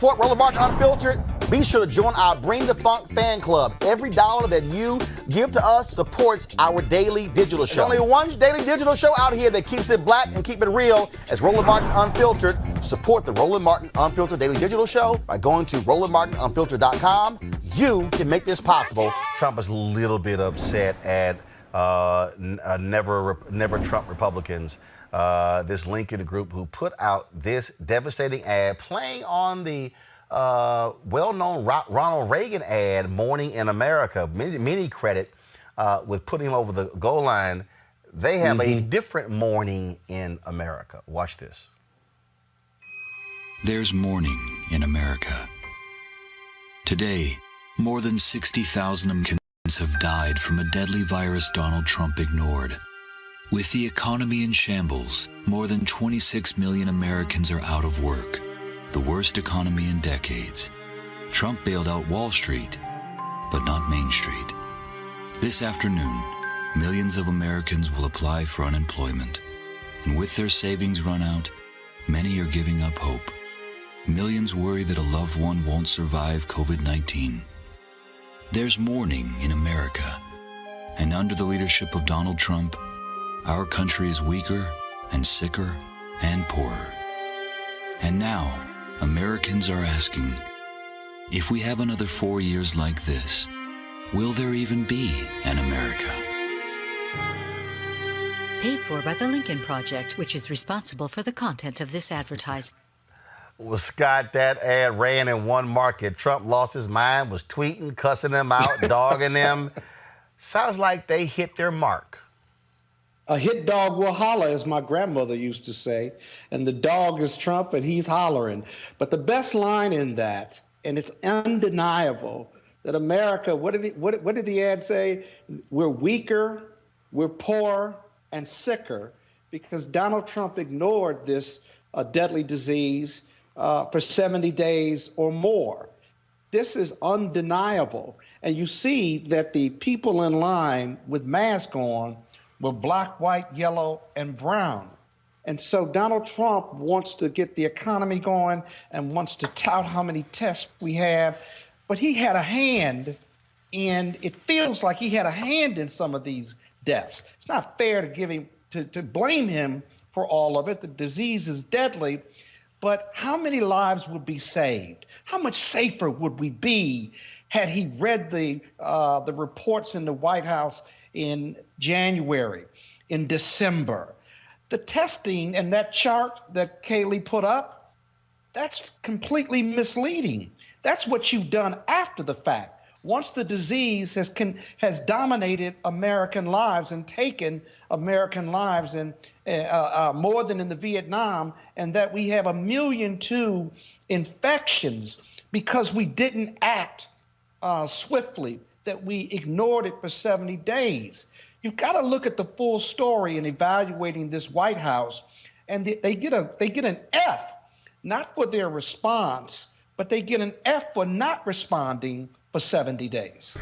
support Roland Martin Unfiltered? Be sure to join our Bring the Funk fan club. Every dollar that you give to us supports our daily digital show. There's only one daily digital show out here that keeps it black and keep it real. As Roland Martin Unfiltered. Support the Roland Martin Unfiltered daily digital show by going to RolandMartinUnfiltered.com. You can make this possible. Trump is a little bit upset at Never Trump Republicans. This Lincoln group who put out this devastating ad playing on the well-known Ronald Reagan ad, Morning in America. Many credit with putting him over the goal line. They have a different morning in America. Watch this. There's morning in America. Today, more than 60,000 Americans have died from a deadly virus Donald Trump ignored. With the economy in shambles, more than 26 million Americans are out of work, the worst economy in decades. Trump bailed out Wall Street, but not Main Street. This afternoon, millions of Americans will apply for unemployment. And with their savings run out, many are giving up hope. Millions worry that a loved one won't survive COVID-19. There's mourning in America. And under the leadership of Donald Trump, our country is weaker and sicker and poorer. And now, Americans are asking, if we have another 4 years like this, will there even be an America? Paid for by the Lincoln Project, which is responsible for the content of this advertising. Well, Scott, that ad ran in one market. Trump lost his mind, was tweeting, cussing them out, dogging them. Sounds like they hit their mark. A hit dog will holler, as my grandmother used to say, and the dog is Trump and he's hollering. But the best line in that, and it's undeniable, that America, what did the ad say? We're weaker, we're poorer, and sicker because Donald Trump ignored this deadly disease for 70 days or more. This is undeniable. And you see that the people in line with masks on were black, white, yellow, and brown. And so Donald Trump wants to get the economy going and wants to tout how many tests we have. But he had a hand in, it feels like he had a hand in some of these deaths. It's not fair to give him, to blame him for all of it. The disease is deadly. But how many lives would be saved? How much safer would we be had he read the reports in the White House in January, in December? The testing and that chart that Kaylee put up, that's completely misleading. That's what you've done after the fact. Once the disease has dominated American lives and taken American lives and more than in the Vietnam, and that we have 1.2 million infections because we didn't act swiftly, that we ignored it for 70 days. You've got to look at the full story in evaluating this White House, and they get an F, not for their response, but they get an F for not responding for 70 days.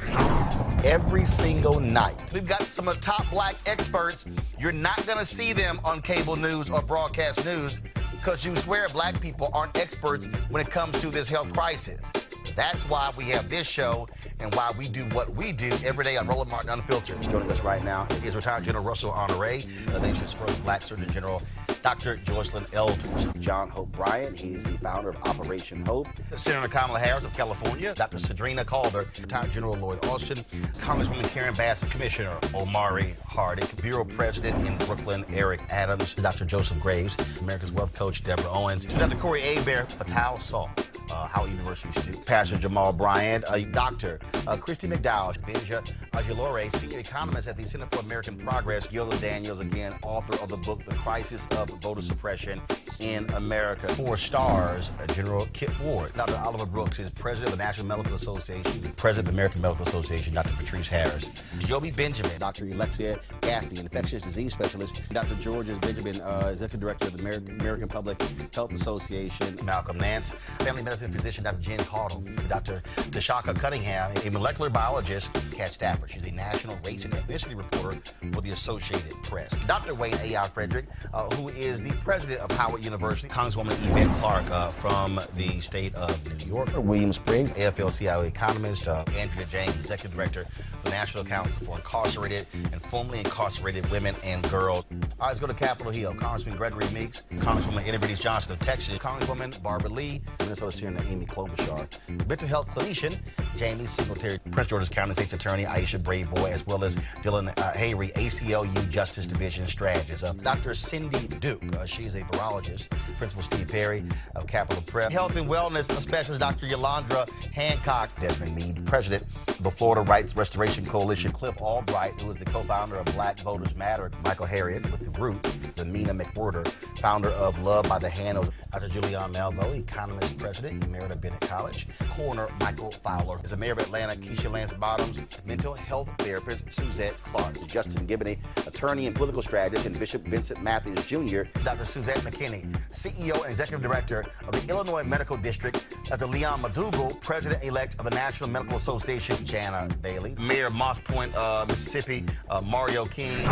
Every single night. We've got some of the top black experts. You're not going to see them on cable news or broadcast news because you swear black people aren't experts when it comes to this health crisis. That's why we have this show and why we do what we do every day on Roland Martin Unfiltered. Joining us right now is retired General Russell Honore, the nation's first black Surgeon General, Dr. Joycelyn Elders. John Hope Bryant, he's the founder of Operation Hope. Senator Kamala Harris of California, Dr. Cedrina Calder, retired General Lloyd Austin, Congresswoman Karen Bass, Commissioner Omari Hardick, Bureau President in Brooklyn, Eric Adams, Dr. Joseph Graves, America's Wealth Coach, Deborah Owens, Dr. Corey Abear, Patel Salt, Howard University student, Pastor Jamal Bryant, Dr. Christy McDowell, Benja Ajilore, senior economist at the Center for American Progress, Gilda Daniels, again, author of the book, The Crisis of Voter Suppression in America. 4 stars, General Kip Ward. Dr. Oliver Brooks is president of the National Medical Association, president of the American Medical Association, Dr. Patrice Harris. Joby Benjamin, Dr. Alexia Gaffney, infectious disease specialist, Dr. Georges Benjamin, executive director of the American Public Health Association, Malcolm Nance, family medicine physician, Dr. Jen Caudle, Dr. Tashaka Cunningham, a molecular biologist, Kat Stafford. She's a national race and ethnicity reporter for the Associated Press. Dr. Wayne A.I. Frederick, who is the president of Howard University. University, Congresswoman Yvette Clarke from the state of New York, William Spriggs, AFL-CIO economist, Andrea James, Executive Director of the National Council for Incarcerated and Formerly Incarcerated Women and Girls. All right, let's go to Capitol Hill. Congressman Gregory Meeks, Congresswoman Eddie Johnson of Texas, Congresswoman Barbara Lee, Minnesota Senator Amy Klobuchar, mental health clinician Jamie Singletary, Prince George's County State's Attorney Aisha Brayboy, as well as Dylan Hayrie, ACLU Justice Division Strategist. Dr. Cindy Duke, she's a virologist. Principal Steve Perry of Capitol Prep. Health and Wellness Specialist Dr. Yolandra Hancock. Desmond Meade, President of the Florida Rights Restoration Coalition. Cliff Albright, who is the co-founder of Black Voters Matter. Michael Harriet with the Root. The Mina McWhorter, founder of Love by the Hand. Dr. Julianne Malveaux, economist, president, Emerita Bennett College. Coroner Michael Fowler. Is the mayor of Atlanta, Keisha Lance Bottoms. Mental health therapist, Suzette Clark. Justin Gibney, attorney and political strategist, and Bishop Vincent Matthews Jr. Dr. Suzette McKinney, CEO and Executive Director of the Illinois Medical District. Dr. Leon McDougall, President-elect of the National Medical Association. Jana Bailey. Mayor of Moss Point, Mississippi, Mario King.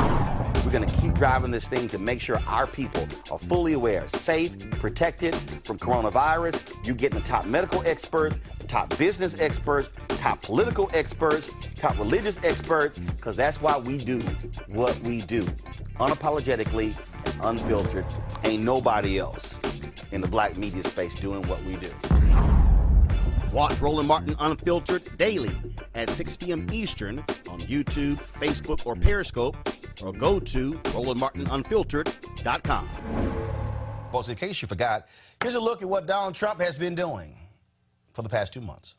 We're going to keep driving this thing to make sure our people are fully aware, safe, protected from coronavirus. You're getting the top medical experts, top business experts, top political experts, top religious experts, because that's why we do what we do. Unapologetically and unfiltered. Ain't nobody else in the black media space doing what we do. Watch Roland Martin Unfiltered daily at 6 p.m. Eastern on YouTube, Facebook, or Periscope, or go to RolandMartinUnfiltered.com. Folks, in case you forgot, here's a look at what Donald Trump has been doing for the past 2 months.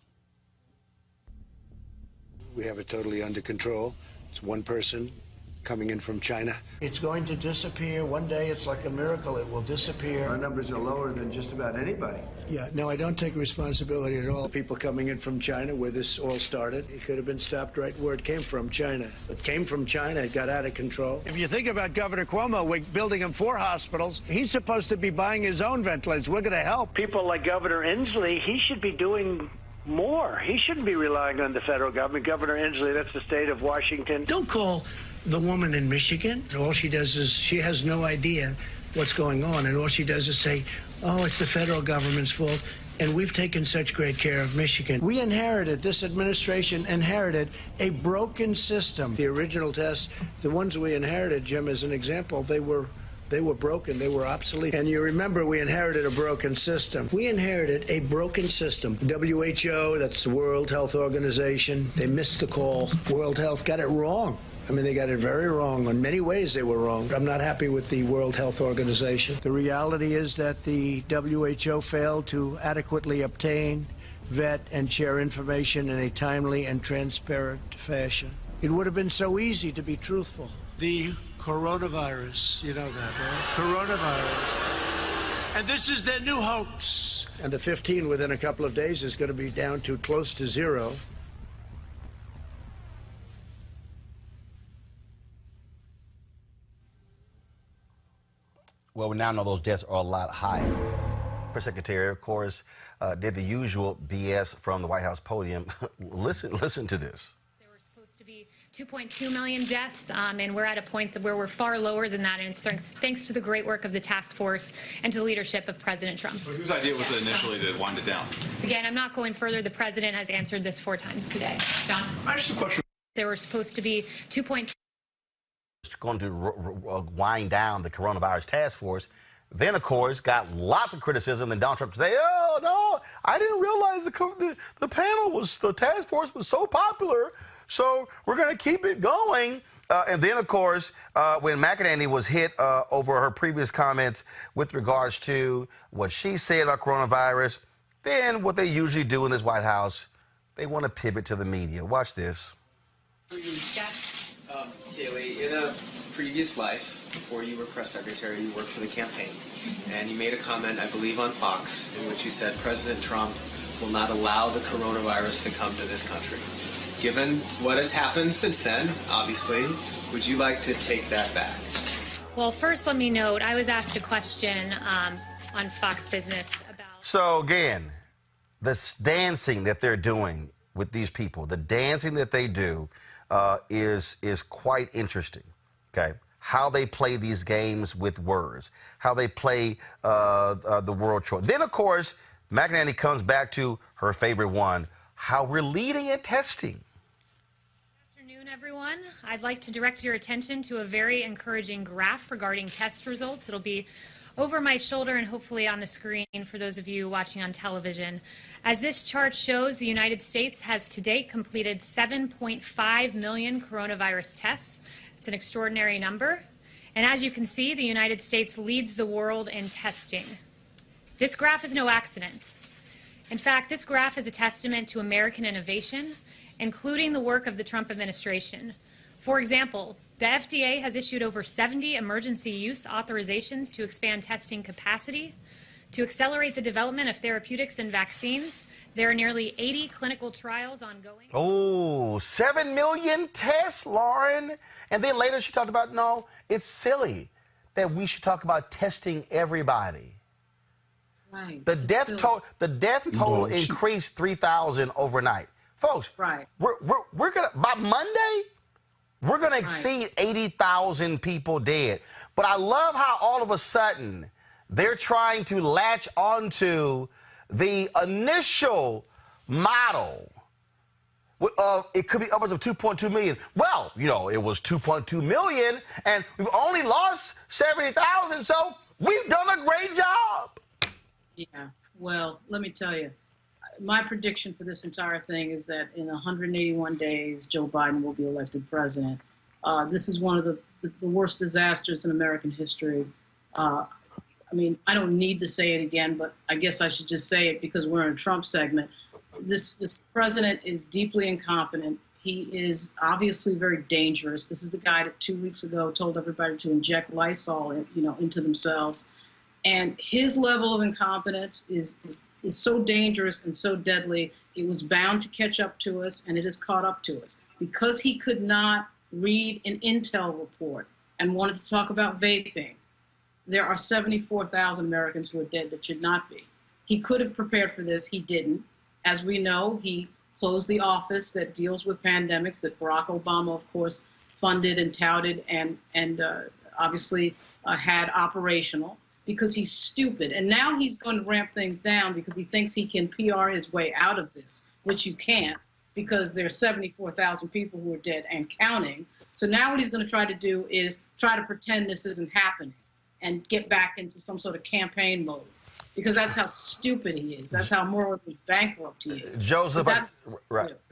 We have it totally under control. It's one person coming in from China. It's going to disappear. One day, it's like a miracle. It will disappear. Our numbers are lower than just about anybody. Yeah, no, I don't take responsibility at all. People coming in from China, where this all started, it could have been stopped right where it came from, China. It came from China. It got out of control. If you think about Governor Cuomo, we're building him 4 hospitals. He's supposed to be buying his own ventilators. We're going to help. People like Governor Inslee, he should be doing more. He shouldn't be relying on the federal government. Governor Inslee, that's the state of Washington. Don't call the woman in Michigan. All she does is she has no idea what's going on, and all she does is say, oh, it's the federal government's fault. And we've taken such great care of Michigan. We inherited, this administration inherited a broken system. The original tests, the ones we inherited, Jim, as an example, they were broken, they were obsolete. And you remember we inherited a broken system. We inherited a broken system. WHO, that's the World Health Organization, they missed the call. World Health got it wrong. I mean, they got it very wrong. In many ways, they were wrong. I'm not happy with the World Health Organization. The reality is that the WHO failed to adequately obtain, vet, and share information in a timely and transparent fashion. It would have been so easy to be truthful. The coronavirus, you know that, right? Coronavirus. And this is their new hoax. And the 15 within a couple of days is going to be down to close to 0. Well, we now know those deaths are a lot higher. Press Secretary, of course, did the usual BS from the White House podium. Listen to this. There were supposed to be 2.2 million deaths, and we're at a point where we're far lower than that, and it's thanks to the great work of the task force and to the leadership of President Trump. But whose idea was it initially to wind it down? Again, I'm not going further. The president has answered this 4 times today. John? I just have a question. There were supposed to be 2.2. Going to wind down the coronavirus task force. Then, of course, got lots of criticism. And Donald Trump say, "Oh no, I didn't realize the task force was so popular. So we're going to keep it going." And then, of course, when McEnany was hit over her previous comments with regards to what she said about coronavirus, then what they usually do in this White House, they want to pivot to the media. Watch this. Kayleigh, in a previous life, before you were press secretary, you worked for the campaign, and you made a comment, I believe, on Fox, in which you said President Trump will not allow the coronavirus to come to this country. Given what has happened since then, obviously, would you like to take that back? Well, first, let me note, I was asked a question on Fox Business about... So, again, this dancing that they're doing with these people, the dancing that they do, is quite interesting. Okay, how they play these games with words, how they play the world tour. Then, of course, McEnany comes back to her favorite one, how we're leading in testing. Good afternoon, everyone. I'd like to direct your attention to a very encouraging graph regarding test results. It'll be over my shoulder and hopefully on the screen for those of you watching on television. As this chart shows, the United States has to date completed 7.5 million coronavirus tests. It's an extraordinary number. And as you can see, the United States leads the world in testing. This graph is no accident. In fact, this graph is a testament to American innovation, including the work of the Trump administration. For example, the FDA has issued over 70 emergency use authorizations to expand testing capacity. To accelerate the development of therapeutics and vaccines, there are nearly 80 clinical trials ongoing. Oh, 7 million tests, Lauren. And then later she talked about, no, it's silly that we should talk about testing everybody. Right. The death total increased 3,000 overnight. Folks, right. we're gonna, by Monday, we're gonna exceed 80,000 people dead. But I love how all of a sudden they're trying to latch onto the initial model of it could be upwards of 2.2 million. Well, you know, it was 2.2 million, and we've only lost 70,000, so we've done a great job. Yeah, well, let me tell you, my prediction for this entire thing is that in 181 days, Joe Biden will be elected president. This is one of the worst disasters in American history. I mean, I don't need to say it again, but I guess I should just say it because we're in a Trump segment. This president is deeply incompetent. He is obviously very dangerous. This is the guy that 2 weeks ago told everybody to inject Lysol, into themselves. And his level of incompetence is so dangerous and so deadly, it was bound to catch up to us, and it has caught up to us. Because he could not read an intel report and wanted to talk about vaping, there are 74,000 Americans who are dead that should not be. He could have prepared for this. He didn't. As we know, he closed the office that deals with pandemics that Barack Obama, of course, funded and touted and obviously had operational, because he's stupid. And now he's going to ramp things down because he thinks he can PR his way out of this, which you can't, because there are 74,000 people who are dead and counting. So now what he's going to try to do is try to pretend this isn't happening and get back into some sort of campaign mode, because that's how stupid he is. That's how morally bankrupt he is. Joseph,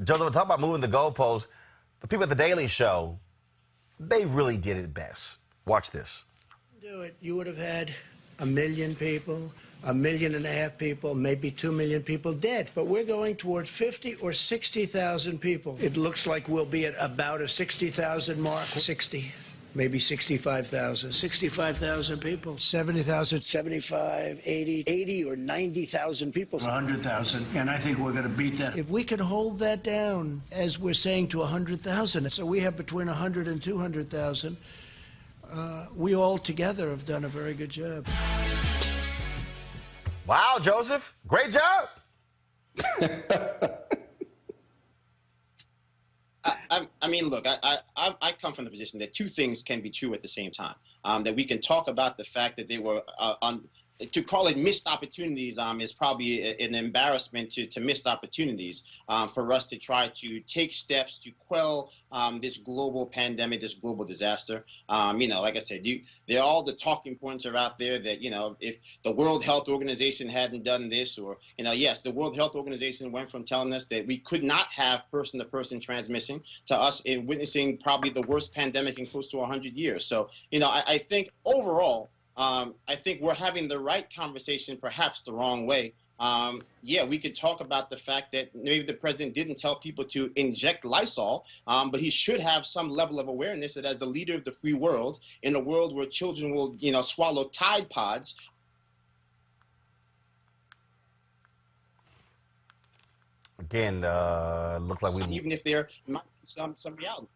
Joseph, talk about moving the goalposts. The people at The Daily Show, they really did it best. Watch this. Do it. You would have had 1 million people, 1.5 million people, maybe 2 million people dead. But we're going toward 50 or 60,000 people. It looks like we'll be at about a 60,000 mark. 60. Maybe 65,000. 65,000 people. 70,000. 75, 80 or 90,000 people. 100,000. And I think we're going to beat that. If we can hold that down, as we're saying, to 100,000, so we have between 100 and 200,000, we all together have done a very good job. Wow, Joseph. Great job. I mean, look, I come from the position that two things can be true at the same time. That we can talk about the fact that they were to call it missed opportunities is probably an embarrassment to missed opportunities for us to try to take steps to quell this global pandemic, this global disaster. Like I said, all the talking points are out there that, if the World Health Organization hadn't done this, or, yes, the World Health Organization went from telling us that we could not have person-to-person transmission to us in witnessing probably the worst pandemic in close to 100 years. So, I think overall, I think we're having the right conversation, perhaps the wrong way. Yeah, we could talk about the fact that maybe the president didn't tell people to inject Lysol, but he should have some level of awareness that as the leader of the free world, in a world where children will, swallow Tide Pods. Again, looks like even if there might be some reality.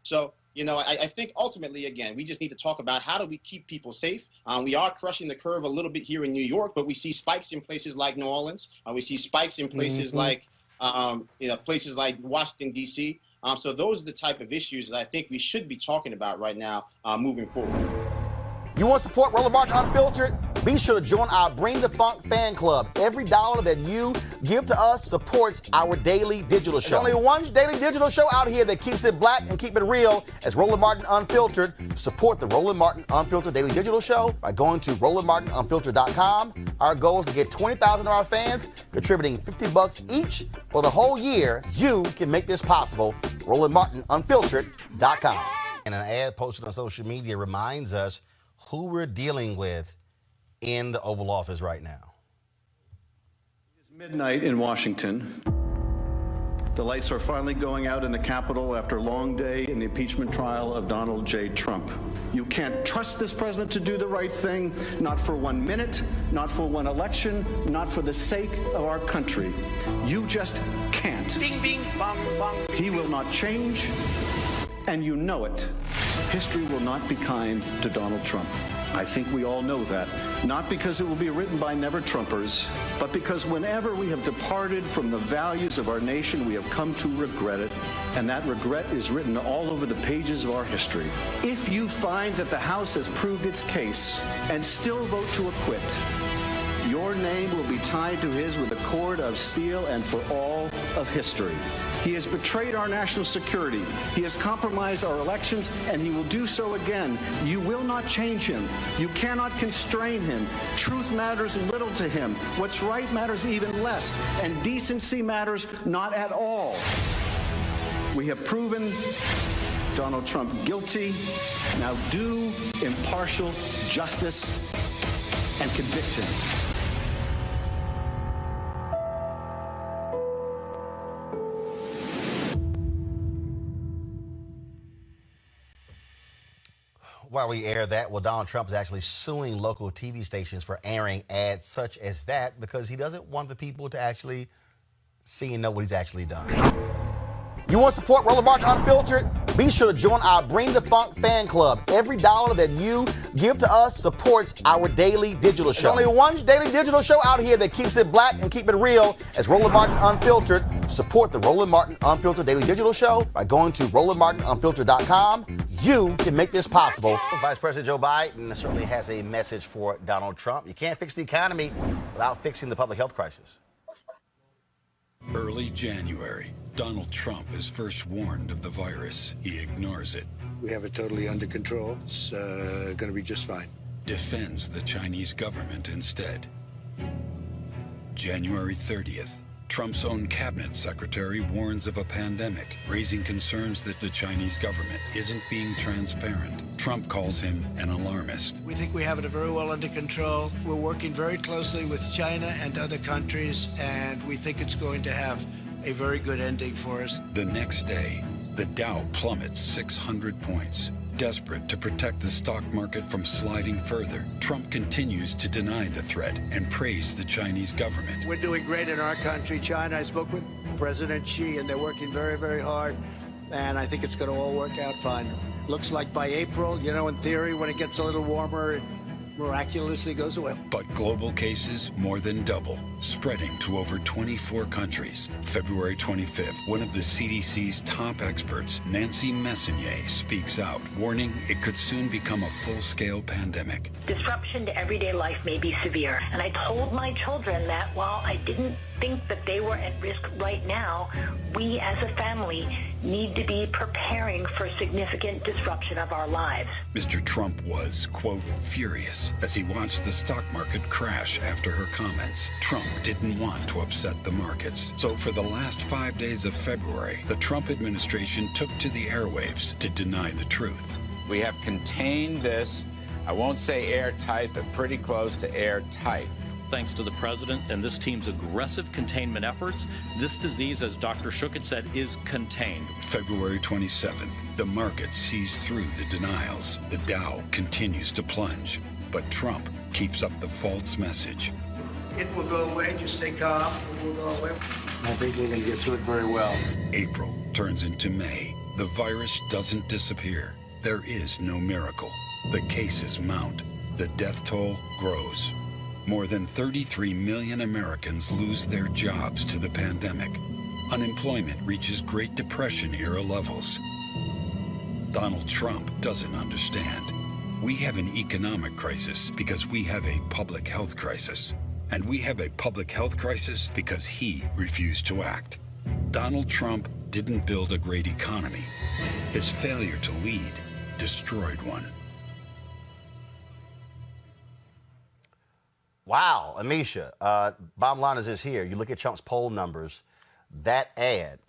So, I think ultimately, again, we just need to talk about how do we keep people safe. We are crushing the curve a little bit here in New York, but we see spikes in places like New Orleans. We see spikes in places like, places like Washington, D.C. So those are the type of issues that I think we should be talking about right now moving forward. You want to support Roland Martin Unfiltered? Be sure to join our Bring the Funk fan club. Every dollar that you give to us supports our daily digital show. There's only one daily digital show out here that keeps it black and keep it real as Roland Martin Unfiltered. Support the Roland Martin Unfiltered daily digital show by going to RolandMartinUnfiltered.com. Our goal is to get 20,000 of our fans contributing $50 each for the whole year. You can make this possible. RolandMartinUnfiltered.com. And an ad posted on social media reminds us who we're dealing with in the Oval Office right now. It's midnight in Washington. The lights are finally going out in the Capitol after a long day in the impeachment trial of Donald J. Trump. You can't trust this president to do the right thing, not for 1 minute, not for one election, not for the sake of our country. You just can't. Bing, bing, bong, bong. He will not change, and you know it. History will not be kind to Donald Trump. I think we all know that, not because it will be written by never-Trumpers, but because whenever we have departed from the values of our nation, we have come to regret it, and that regret is written all over the pages of our history. If you find that the House has proved its case and still vote to acquit, your name will be tied to his with a cord of steel and for all of history. He has betrayed our national security. He has compromised our elections, and he will do so again. You will not change him. You cannot constrain him. Truth matters little to him. What's right matters even less, and decency matters not at all. We have proven Donald Trump guilty. Now do impartial justice and convict him. While we air that, well, Donald Trump is actually suing local TV stations for airing ads such as that because he doesn't want the people to actually see and know what he's actually done. You want to support Roland Martin Unfiltered? Be sure to join our Bring the Funk fan club. Every dollar that you give to us supports our daily digital show. There's only one daily digital show out here that keeps it black and keep it real as Roland Martin Unfiltered. Support the Roland Martin Unfiltered daily digital show by going to RolandMartinUnfiltered.com. You can make this possible. Vice President Joe Biden certainly has a message for Donald Trump. You can't fix the economy without fixing the public health crisis. Early January, Donald Trump is first warned of the virus. He ignores it. We have it totally under control. It's going to be just fine. Defends the Chinese government instead. January 30th, Trump's own cabinet secretary warns of a pandemic, raising concerns that the Chinese government isn't being transparent. Trump calls him an alarmist. We think we have it very well under control. We're working very closely with China and other countries, and we think it's going to have a very good ending for us. The next day, the Dow plummets 600 points. Desperate to protect the stock market from sliding further, Trump continues to deny the threat and praise the Chinese government. We're doing great in our country. China, I spoke with President Xi, and they're working very, very hard, and I think it's going to all work out fine. Looks like by April, you know, in theory, when it gets a little warmer, it miraculously goes away. But global cases more than double, spreading to over 24 countries. February 25th, one of the CDC's top experts, Nancy Messonnier, speaks out, warning it could soon become a full-scale pandemic. Disruption to everyday life may be severe, and I told my children that while I didn't think that they were at risk right now, we as a family need to be preparing for significant disruption of our lives. Mr. Trump was, quote, furious as he watched the stock market crash after her comments. Trump didn't want to upset the markets. So for the last 5 days of February, the Trump administration took to the airwaves to deny the truth. We have contained this, I won't say airtight, but pretty close to airtight. Thanks to the president and this team's aggressive containment efforts, this disease, as Dr. Shook had said, is contained. February 27th, the market sees through the denials. The Dow continues to plunge, but Trump keeps up the false message. It will go away. Just stay calm. It will go away. I think we're going to get through it very well. April turns into May. The virus doesn't disappear. There is no miracle. The cases mount. The death toll grows. More than 33 million Americans lose their jobs to the pandemic. Unemployment reaches Great Depression-era levels. Donald Trump doesn't understand. We have an economic crisis because we have a public health crisis. And we have a public health crisis because he refused to act. Donald Trump didn't build a great economy. His failure to lead destroyed one. Wow, Amisha, bottom line is this here. You look at Trump's poll numbers, that ad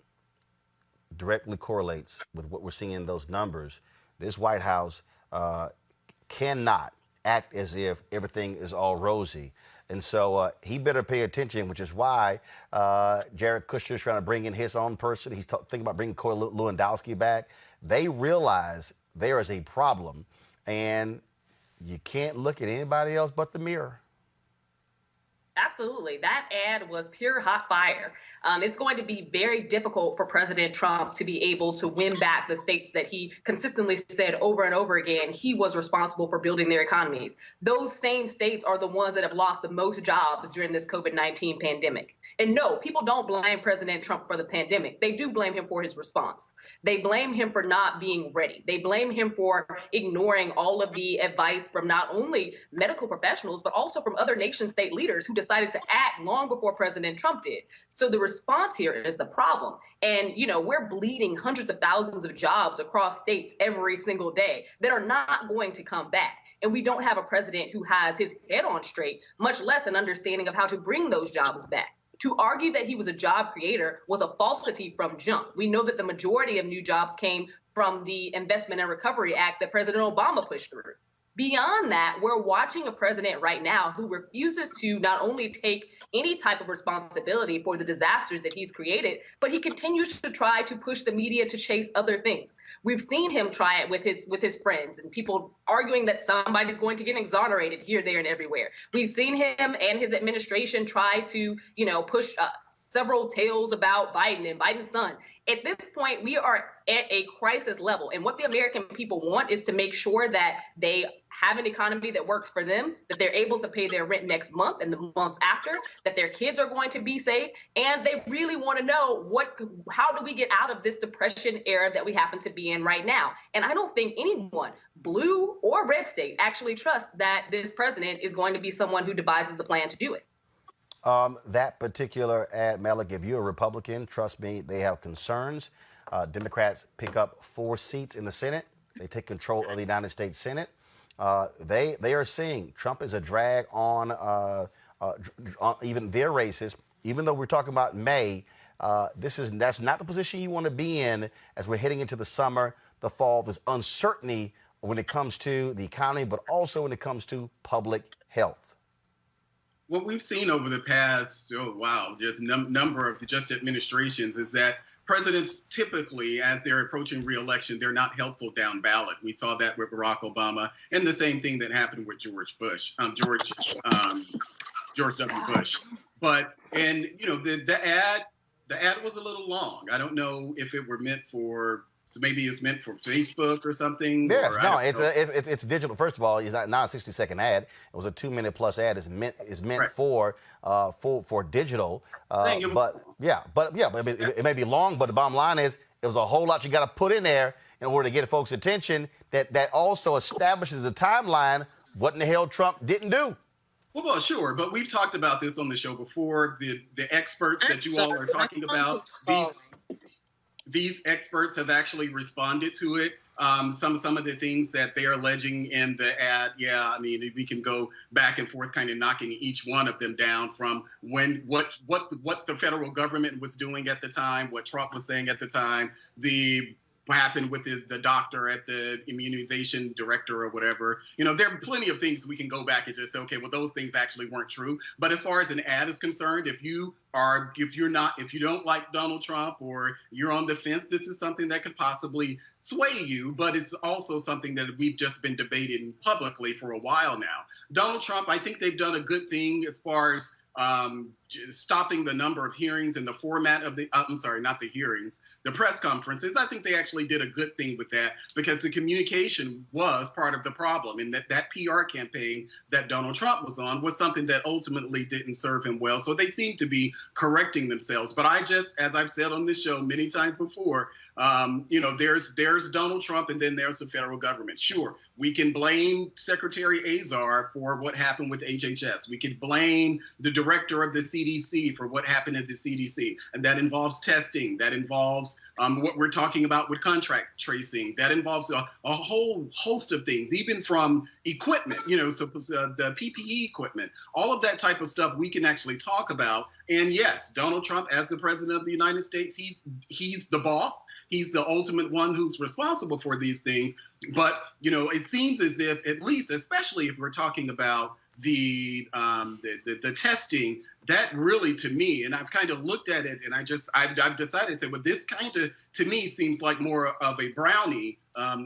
directly correlates with what we're seeing in those numbers. This White House cannot act as if everything is all rosy. And so he better pay attention, which is why Jared Kushner's trying to bring in his own person. He's thinking about bringing Corey Lewandowski back. They realize there is a problem, and you can't look at anybody else but the mirror. Absolutely. That ad was pure hot fire. It's going to be very difficult for President Trump to be able to win back the states that he consistently said over and over again he was responsible for building their economies. Those same states are the ones that have lost the most jobs during this COVID-19 pandemic. And no, people don't blame President Trump for the pandemic. They do blame him for his response. They blame him for not being ready. They blame him for ignoring all of the advice from not only medical professionals, but also from other nation state leaders who decided to act long before President Trump did. So the response here is the problem. And, you know, we're bleeding hundreds of thousands of jobs across states every single day that are not going to come back. And we don't have a president who has his head on straight, much less an understanding of how to bring those jobs back. To argue that he was a job creator was a falsity from jump. We know that the majority of new jobs came from the Investment and Recovery Act that President Obama pushed through. Beyond that, we're watching a president right now who refuses to not only take any type of responsibility for the disasters that he's created, but he continues to try to push the media to chase other things. We've seen him try it with his friends and people arguing that somebody's going to get exonerated here, there, and everywhere. We've seen him and his administration try to, push several tales about Biden and Biden's son. At this point, we are at a crisis level. And what the American people want is to make sure that they have an economy that works for them, that they're able to pay their rent next month and the months after, that their kids are going to be safe. And they really want to know how do we get out of this depression era that we happen to be in right now? And I don't think anyone, blue or red state, actually trusts that this president is going to be someone who devises the plan to do it. That particular ad, Malik, if you're a Republican, trust me, they have concerns. Democrats pick up 4 seats in the Senate. They take control of the United States Senate. They are seeing Trump is a drag on even their races. Even though we're talking about May, that's not the position you want to be in as we're heading into the summer, the fall. There's uncertainty when it comes to the economy, but also when it comes to public health. What we've seen over the past, just number of just administrations is that presidents typically, as they're approaching re-election, they're not helpful down ballot. We saw that with Barack Obama, and the same thing that happened with George W. Bush. But the ad was a little long. I don't know if it were meant for. So maybe it's meant for Facebook or something? Yes, it's digital. First of all, it's not a 60-second ad. It was a 2-minute plus ad. It's meant right. for digital. It may be long, but the bottom line is it was a whole lot you got to put in there in order to get folks' attention. That also establishes the timeline. What in the hell Trump didn't do? Well, sure, but we've talked about this on the show before. The experts that you all are talking about, these experts have actually responded to it. Some of the things that they are alleging in the ad, we can go back and forth, kind of knocking each one of them down from what the federal government was doing at the time, what Trump was saying at the time, what happened with the doctor at the immunization director or whatever. There are plenty of things we can go back and just say, okay, well, those things actually weren't true. But as far as an ad is concerned, if you don't like Donald Trump or you're on the fence, this is something that could possibly sway you, but it's also something that we've just been debating publicly for a while now. Donald Trump, I think they've done a good thing as far as stopping the number of hearings and the format of the, I'm sorry, not the hearings, the press conferences. I think they actually did a good thing with that because the communication was part of the problem. And that PR campaign that Donald Trump was on was something that ultimately didn't serve him well. So they seem to be correcting themselves. But I just, as I've said on this show many times before, there's Donald Trump and then there's the federal government. Sure, we can blame Secretary Azar for what happened with HHS. We can blame the director of the CDC for what happened at the CDC. And that involves testing. That involves what we're talking about with contract tracing. That involves a whole host of things, even from equipment, so the PPE equipment, all of that type of stuff we can actually talk about. And yes, Donald Trump, as the president of the United States, he's the boss. He's the ultimate one who's responsible for these things. But, it seems as if, at least, especially if we're talking about the testing, that really, to me, and I've kind of looked at it, and I've decided to say, well, this kind of, to me, seems like more of a brownie.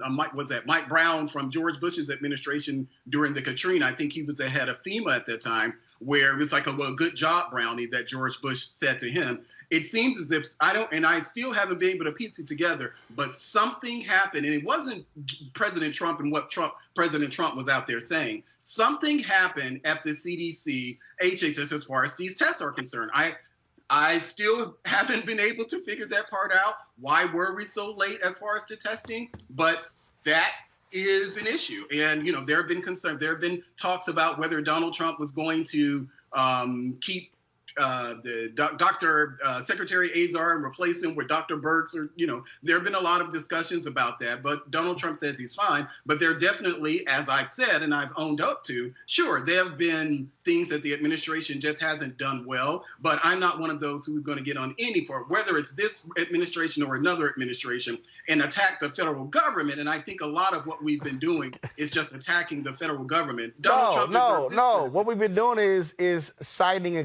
Mike Brown from George Bush's administration during the Katrina. I think he was the head of FEMA at that time, where it was like a good job brownie that George Bush said to him. It seems as if I still haven't been able to piece it together, but something happened, and it wasn't President Trump and what President Trump was out there saying. Something happened at the CDC, HHS, as far as these tests are concerned. I still haven't been able to figure that part out. Why were we so late as far as the testing? But that is an issue. And, there have been concerns. There have been talks about whether Donald Trump was going to keep the Secretary Azar and replace him with Dr. Birx, or there have been a lot of discussions about that. But Donald Trump says he's fine. But there definitely, as I've said and I've owned up to, sure, there have been things that the administration just hasn't done well. But I'm not one of those who's going to get on any for whether it's this administration or another administration and attack the federal government. And I think a lot of what we've been doing is just attacking the federal government. No. What we've been doing is citing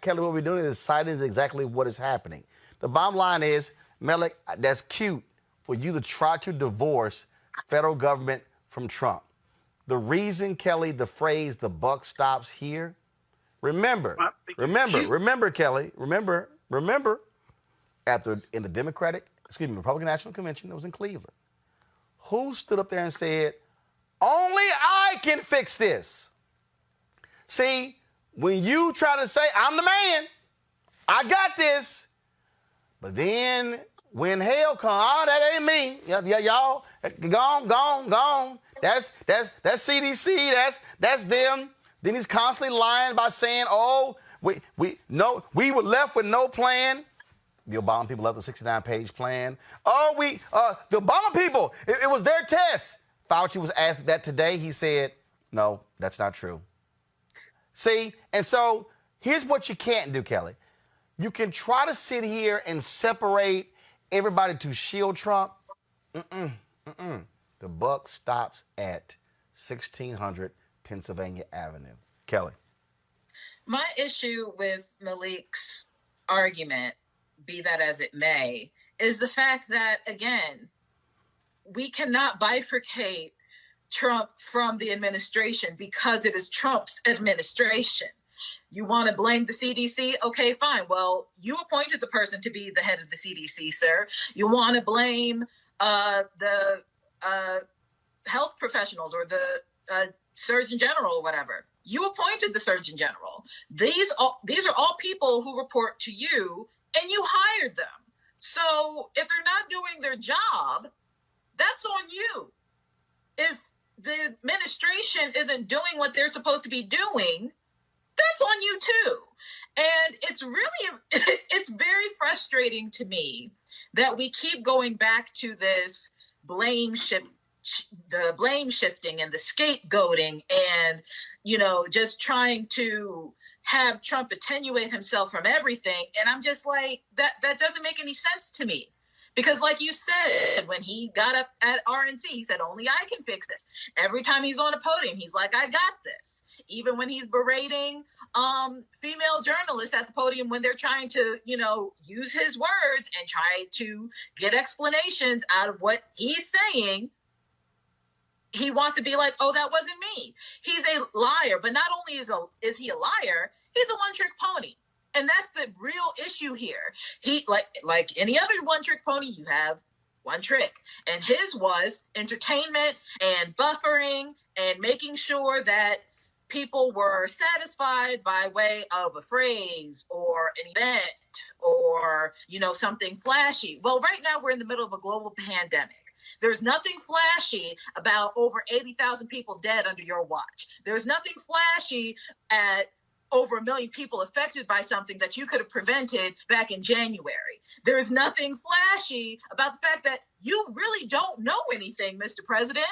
Kelly. What we're doing is citing exactly what is happening. The bottom line is, Melik, that's cute for you to try to divorce federal government from Trump. The reason, Kelly, the phrase "the buck stops here," remember, Kelly, remember, in the Republican National Convention that was in Cleveland, who stood up there and said, "Only I can fix this"? See, when you try to say, "I'm the man, I got this," but then when hell comes, that ain't me. Y'all, gone. That's CDC. That's them. Then he's constantly lying by saying, "Oh, we were left with no plan." The Obama people left a 69-page plan. The Obama people, it was their test. Fauci was asked that today. He said, "No, that's not true." See, and so here's what you can't do, Kelly. You can try to sit here and separate everybody to shield Trump. The buck stops at 1600 Pennsylvania Avenue. Kelly. My issue with Malik's argument, be that as it may, is the fact that, again, we cannot bifurcate Trump from the administration because it is Trump's administration. You want to blame the CDC? Okay, fine. Well, you appointed the person to be the head of the CDC, sir. You want to blame the health professionals or the Surgeon General or whatever. You appointed the Surgeon General. These are all people who report to you, and you hired them. So if they're not doing their job, that's on you. If the administration isn't doing what they're supposed to be doing, that's on you too. And it's very frustrating to me that we keep going back to this blame shifting and the scapegoating and, just trying to have Trump attenuate himself from everything. And I'm just like, that doesn't make any sense to me. Because like you said, when he got up at RNC, he said, "Only I can fix this." Every time he's on a podium, he's like, "I got this." Even when he's berating female journalists at the podium when they're trying to, use his words and try to get explanations out of what he's saying, he wants to be like, "Oh, that wasn't me." He's a liar. But not only is he a liar, He's a one-trick pony. And that's the real issue here. He, like any other one-trick pony, you have one trick. And his was entertainment and buffering and making sure that people were satisfied by way of a phrase or an event or, something flashy. Well, right now we're in the middle of a global pandemic. There's nothing flashy about over 80,000 people dead under your watch. There's nothing flashy at over 1 million people affected by something that you could have prevented back in January. There is nothing flashy about the fact that you really don't know anything, Mr. President.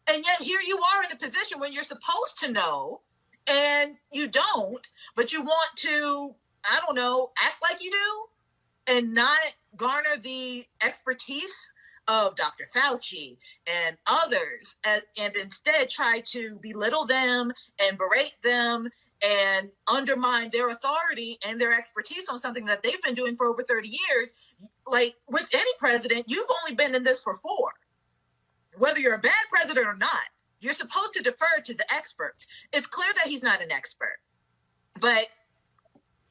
And yet here you are in a position when you're supposed to know and you don't, but you want to, act like you do and not garner the expertise of Dr. Fauci and others, and instead try to belittle them and berate them and undermine their authority and their expertise on something that they've been doing for over 30 years. Like with any president, you've only been in this for 4. Whether you're a bad president or not, you're supposed to defer to the experts. It's clear that he's not an expert, but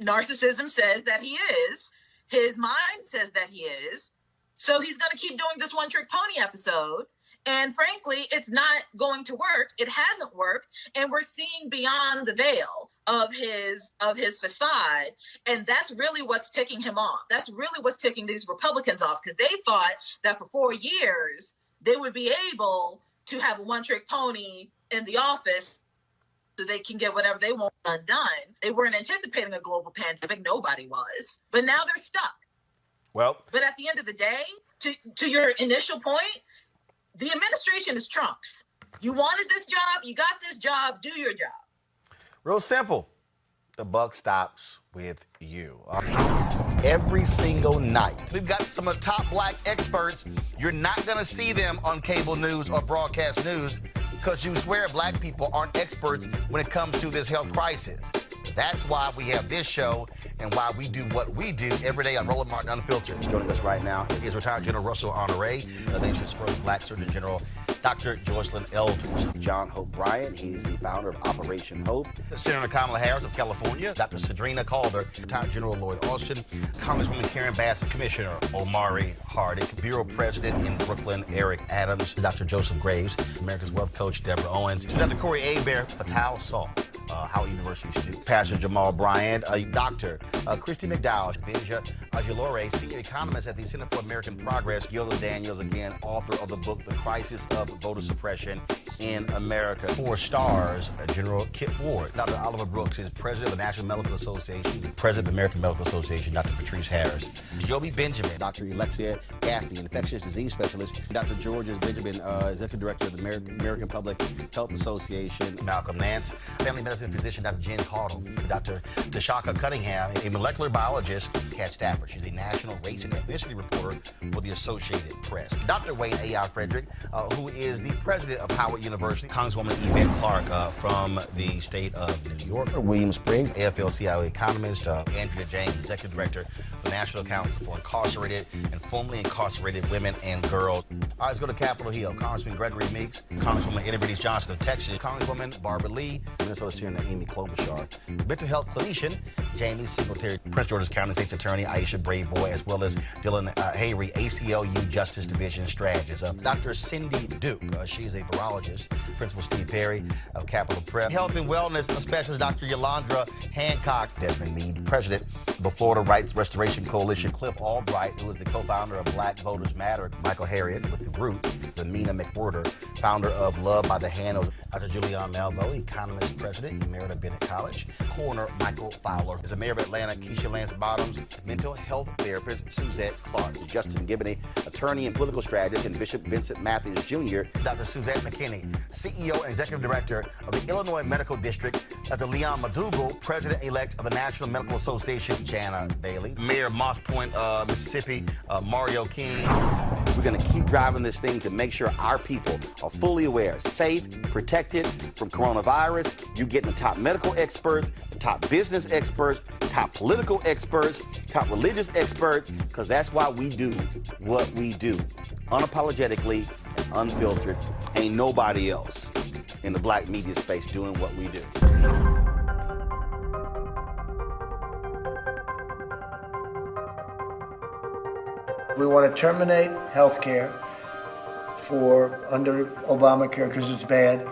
narcissism says that he is. His mind says that he is. So he's going to keep doing this one-trick pony episode. And frankly, it's not going to work. It hasn't worked. And we're seeing beyond the veil of his facade. And that's really what's ticking him off. That's really what's ticking these Republicans off, because they thought that for 4 years, they would be able to have a one-trick pony in the office so they can get whatever they want undone. They weren't anticipating a global pandemic. Nobody was. But now they're stuck. Well, but at the end of the day, to your initial point, the administration is Trump's. You wanted this job, you got this job, do your job. Real simple. The buck stops with you. Every single night. We've got some of the top black experts. You're not going to see them on cable news or broadcast news because you swear black people aren't experts when it comes to this health crisis. That's why we have this show and why we do what we do every day on Roland Martin Unfiltered. Joining us right now is retired General Russell Honore, the nation's first black Surgeon General, Dr. Joycelyn Eldridge. John Hope Bryant, he's the founder of Operation Hope. Senator Kamala Harris of California, Dr. Sadrina Calder, retired General Lloyd Austin, Congresswoman Karen Bass, Commissioner Omari Hardick, Bureau President in Brooklyn, Eric Adams, Dr. Joseph Graves, America's Wealth Coach, Deborah Owens, Dr. Corey Abear, Patel Saul, Howard University student, Pastor Jamal Bryant, Dr. Christy McDowell, Benja Ajilore, senior economist at the Center for American Progress, Gilda Daniels, again, author of the book, The Crisis of Voter Suppression in America. 4 stars, General Kip Ward, Dr. Oliver Brooks is president of the National Medical Association, president of the American Medical Association, Dr. Patrice Harris, Joby Benjamin, Dr. Alexia Gaffney, infectious disease specialist, Dr. Georges Benjamin, executive director of the American Public Health Association, Malcolm Nance, family medicine physician, Dr. Jen Caudle, Dr. Tashaka Cunningham, a molecular biologist, Kat Stafford. She's a national race and ethnicity reporter for the Associated Press. Dr. Wayne A.I. Frederick, who is the president of Howard University, Congresswoman Yvette Clarke from the state of New York, William Spriggs, AFL-CIO economist, Andrea James, executive director of the National Council for Incarcerated and Formerly Incarcerated Women and Girls. All right, let's go to Capitol Hill. Congressman Gregory Meeks, Congresswoman Eddie British Johnson of Texas, Congresswoman Barbara Lee, Minnesota Senator Amy Klobuchar, mental health clinician Jamie Singletary, Prince George's County State's Attorney Aisha Brayboy, as well as Dylan Hayrie, ACLU Justice Division strategist. Dr. Cindy Duke, she's a virologist. Principal Steve Perry of Capitol Prep. Health and wellness specialist Dr. Yolandra Hancock. Desmond Meade, president of the Florida Rights Restoration Coalition. Cliff Albright, who is the co-founder of Black Voters Matter. Michael Harriet with The Root. Lamina McWhorter, founder of Love by the Hand. Dr. Julianne Malveaux, economist, president, Emerita Bennett College. Coroner Michael Fowler is a mayor of Atlanta. Keisha Lance Bottoms, mental health therapist Suzette Clark. Justin Gibney, attorney and political strategist, and Bishop Vincent Matthews Jr. Dr. Suzette McKinney, CEO and executive director of the Illinois Medical District. Dr. Leon Madugal, president-elect of the National Medical Association. Jana Bailey, mayor of Moss Point, Mississippi, Mario King. We're going to keep driving this thing to make sure our people are fully aware, safe, protected from coronavirus. You're getting the top medical experts, the top business experts, top political experts, top religious experts, because that's why we do what we do. Unapologetically and unfiltered. Ain't nobody else in the black media space doing what we do. We want to terminate health care under Obamacare because it's bad.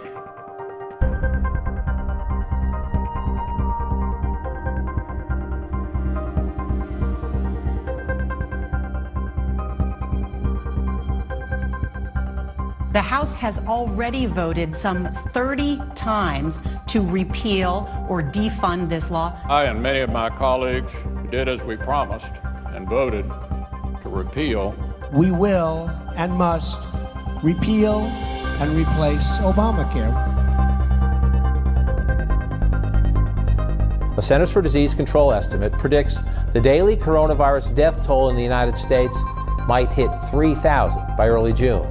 The House has already voted some 30 times to repeal or defund this law. I and many of my colleagues did as we promised and voted to repeal. We will and must repeal and replace Obamacare. A Centers for Disease Control estimate predicts the daily coronavirus death toll in the United States might hit 3,000 by early June.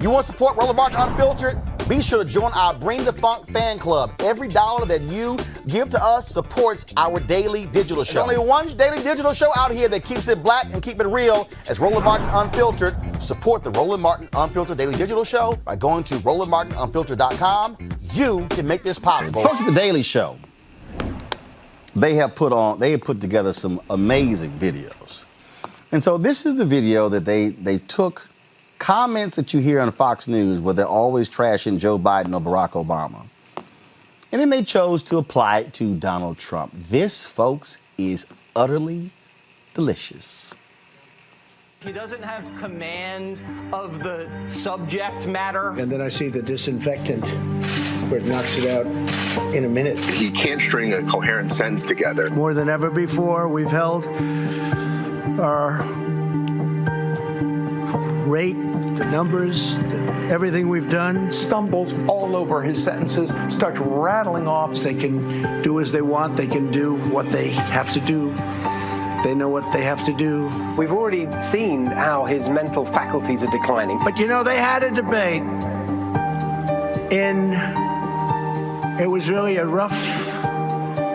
You want to support Roland Martin Unfiltered? Be sure to join our Bring the Funk fan club. Every dollar that you give to us supports our daily digital show. There's only one daily digital show out here that keeps it black and keep it real. As Roland Martin Unfiltered. Support the Roland Martin Unfiltered daily digital show by going to RolandMartinUnfiltered.com. You can make this possible. Folks at the Daily Show, they have put together some amazing videos. And so this is the video that they took comments that you hear on Fox News where they're always trashing Joe Biden or Barack Obama. And then they chose to apply it to Donald Trump. This, folks, is utterly delicious. He doesn't have command of the subject matter. And then I see the disinfectant where it knocks it out in a minute. He can't string a coherent sentence together. More than ever before, we've held our rate, the numbers, everything we've done. Stumbles all over his sentences, starts rattling off. They can do as they want. They can do what they have to do. They know what they have to do. We've already seen how his mental faculties are declining. But you know, they had a debate it was really a rough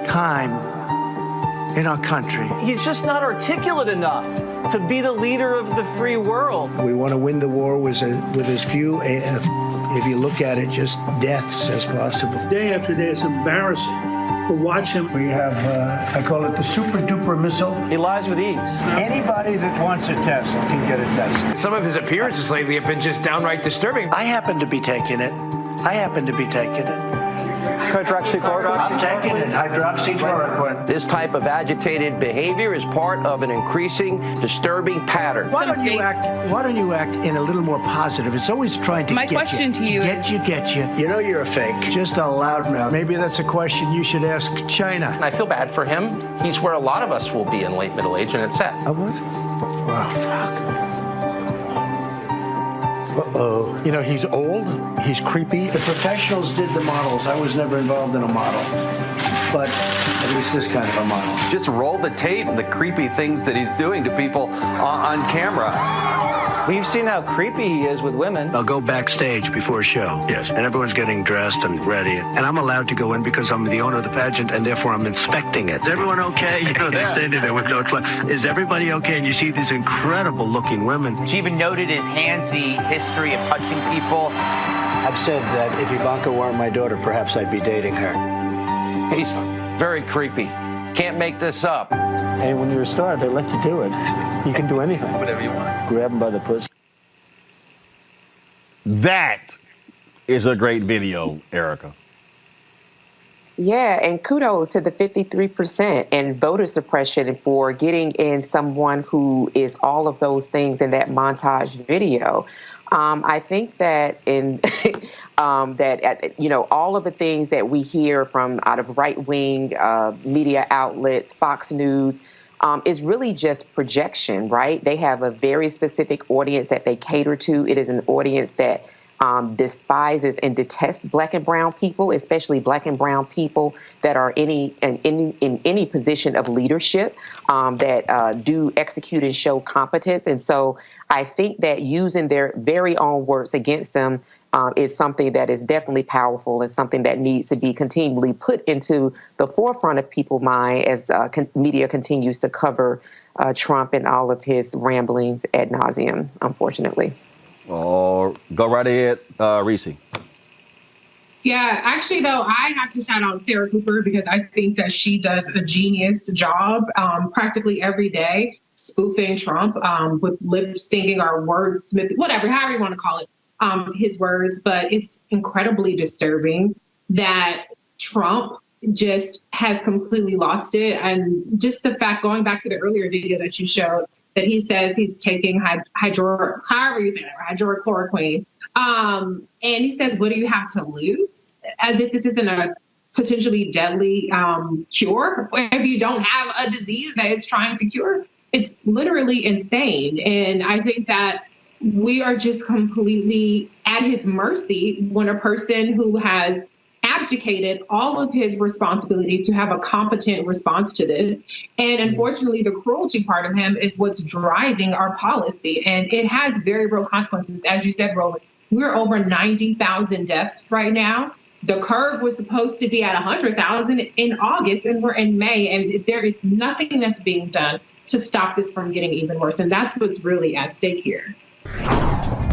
time in our country. He's just not articulate enough to be the leader of the free world. We want to win the war with as few, if you look at it, just deaths as possible. Day after day, it's embarrassing to watch him. We have, I call it the super duper missile. He lies with ease. Anybody that wants a test can get a test. Some of his appearances lately have been just downright disturbing. I happen to be taking it. Hydroxychloroquine? I'm taking it. Hydroxychloroquine. This type of agitated behavior is part of an increasing, disturbing pattern. Why don't you act in a little more positive? It's always trying to get you. My question to you is... Get you. You know you're a fake. Just a loudmouth. Maybe that's a question you should ask China. And I feel bad for him. He's where a lot of us will be in late middle age, and it's sad. I what? Oh, fuck. Uh-oh. You know, he's old, he's creepy. The professionals did the models. I was never involved in a model. But at least this kind of a model. Just roll the tape and the creepy things that he's doing to people on camera. We've seen how creepy he is with women. I'll go backstage before a show. Yes. And everyone's getting dressed and ready. And I'm allowed to go in because I'm the owner of the pageant, and therefore I'm inspecting it. Is everyone okay? You know, they're standing there with no clothes. Is everybody okay? And you see these incredible looking women. She even noted his handsy history of touching people. I've said that if Ivanka weren't my daughter, perhaps I'd be dating her. He's very creepy. Can't make this up. Hey, when you're a star, they let you do it. You can do anything. Whatever you want. Grab him by the pussy. That is a great video, Erica. Yeah, and kudos to the 53% and voter suppression for getting in someone who is all of those things in that montage video. I think that all of the things that we hear from out of right-wing media outlets, Fox News, is really just projection, right? They have a very specific audience that they cater to. It is an audience that despises and detests Black and brown people, especially Black and brown people that are in any position of leadership, that do execute and show competence. And so I think that using their very own words against them is something that is definitely powerful and something that needs to be continually put into the forefront of people's mind as media continues to cover Trump and all of his ramblings ad nauseum, unfortunately. Go right ahead, Reese. Yeah, actually, though, I have to shout out Sarah Cooper because I think that she does a genius job practically every day spoofing Trump with lip syncing or wordsmith, whatever, however you want to call it, his words. But it's incredibly disturbing that Trump just has completely lost it. And just the fact, going back to the earlier video that you showed, that he says he's taking hydrochloroquine. And he says, what do you have to lose? As if this isn't a potentially deadly cure. If you don't have a disease that it's trying to cure, it's literally insane. And I think that we are just completely at his mercy when a person who has abdicated all of his responsibility to have a competent response to this. And unfortunately, the cruelty part of him is what's driving our policy. And it has very real consequences. As you said, Roland, we're over 90,000 deaths right now. The curve was supposed to be at 100,000 in August, and we're in May. And there is nothing that's being done to stop this from getting even worse. And that's what's really at stake here.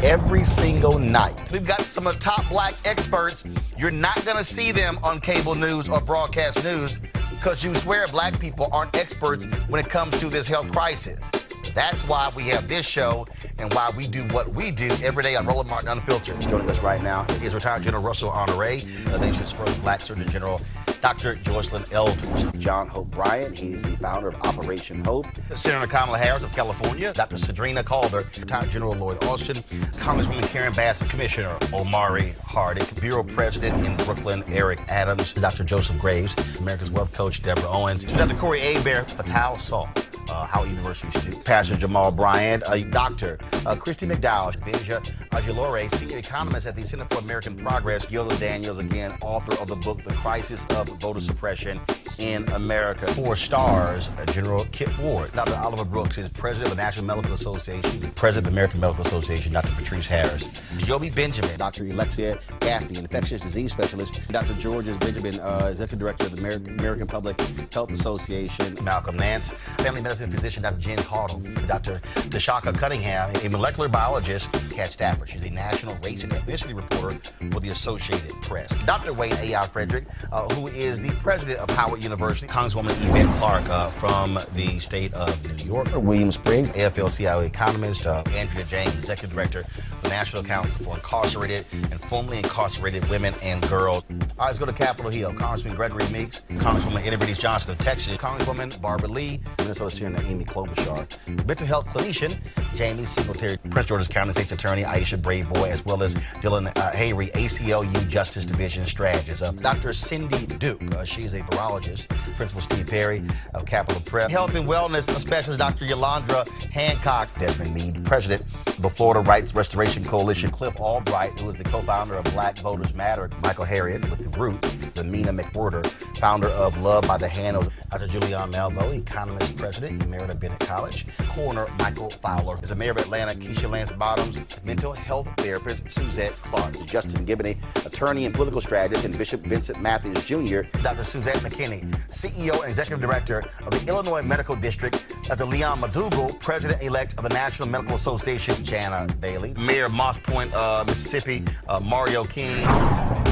Every single night. We've got some of the top Black experts. You're not going to see them on cable news or broadcast news because you swear Black people aren't experts when it comes to this health crisis. That's why we have this show and why we do what we do every day on Roland Martin Unfiltered. Joining us right now is retired General Russell Honore, the nation's first Black Surgeon General, Dr. Joycelyn Elders. John Hope Bryant, he is the founder of Operation Hope. Senator Kamala Harris of California, Dr. Cedrina Calder, retired General Lloyd Austin, Congresswoman Karen Bass, Commissioner Omari Hardick, Bureau President in Brooklyn, Eric Adams, Dr. Joseph Graves, America's Wealth Coach, Deborah Owens, Dr. Corey Abear, Patel Saul, Howard University student, Pastor Jamal Bryant, Dr. Christy McDowell, Benja Ajilore, senior economist at the Center for American Progress, Gilda Daniels, again, author of the book, The Crisis of Voter Suppression in America. 4 stars, General Kip Ward. Dr. Oliver Brooks is president of the National Medical Association, president of the American Medical Association, Dr. Patrice Harris. Joby Benjamin, Dr. Alexia Gaffney, infectious disease specialist, Dr. Georges Benjamin, executive director of the American Public Health Association, Malcolm Nance, family medicine physician, Dr. Jen Caudle, Dr. Tashaka Cunningham, a molecular biologist, Kat Stafford. She's a national race and ethnicity reporter for the Associated Press. Dr. Wayne A.I. Frederick, who is the president of Howard University, Congresswoman Yvette Clarke from the state of New York, William Spriggs, AFL-CIO economist, Andrea James, executive director of the National Council for Incarcerated and Formerly Incarcerated Women and Girls. All right, let's go to Capitol Hill. Congressman Gregory Meeks, Congresswoman Eddie Breeze Johnson of Texas, Congresswoman Barbara Lee, Minnesota Senator Amy Klobuchar, mental health clinician Jamie Singletary, Prince George's County State's Attorney Aisha Braveboy, as well as Dylan Hayrie, ACLU Justice Division strategist. Dr. Cindy Duke, she is a virologist. Principal Steve Perry of Capitol Prep. Health and wellness specialist Dr. Yolanda Hancock. Desmond Meade, president of the Florida Rights Restoration Coalition. Cliff Albright, who is the co-founder of Black Voters Matter. Michael Harriet with The Root. Lamina McWhorter, founder of Love by the Hand. Dr. Julianne Malveaux, economist, president, Emerita at Bennett College. Coroner Michael Fowler is a mayor of Atlanta. Keisha Lance Bottoms, mental health therapist Suzette Clark. Justin Gibney, attorney and political strategist, and Bishop Vincent Matthews Jr. Dr. Suzette McKinney, CEO and executive director of the Illinois Medical District. Dr. Leon McDougall, president-elect of the National Medical Association. Jana Bailey, mayor of Moss Point, Mississippi, Mario King.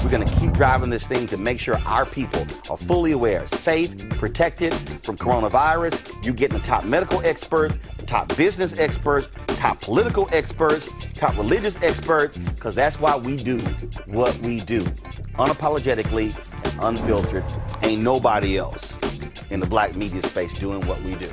We're going to keep driving this thing to make sure our people are fully aware, safe, protected from coronavirus. You're getting the top medical experts, the top business experts, top political experts, top religious experts, because that's why we do what we do. Unapologetically and unfiltered. Ain't nobody else in the Black media space doing what we do.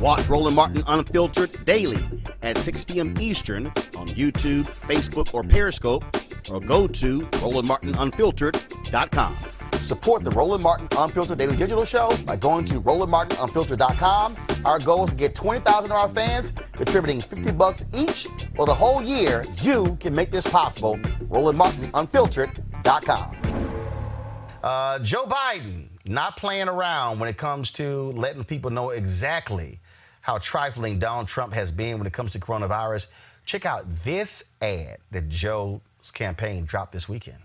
Watch Roland Martin Unfiltered daily at 6 p.m. Eastern on YouTube, Facebook, or Periscope, or go to RolandMartinUnfiltered.com. Support the Roland Martin Unfiltered Daily Digital Show by going to RolandMartinUnfiltered.com. Our goal is to get 20,000 of our fans contributing $50 each for the whole year. You can make this possible. RolandMartinUnfiltered.com. Joe Biden not playing around when it comes to letting people know exactly how trifling Donald Trump has been when it comes to coronavirus. Check out this ad that Joe's campaign dropped this weekend.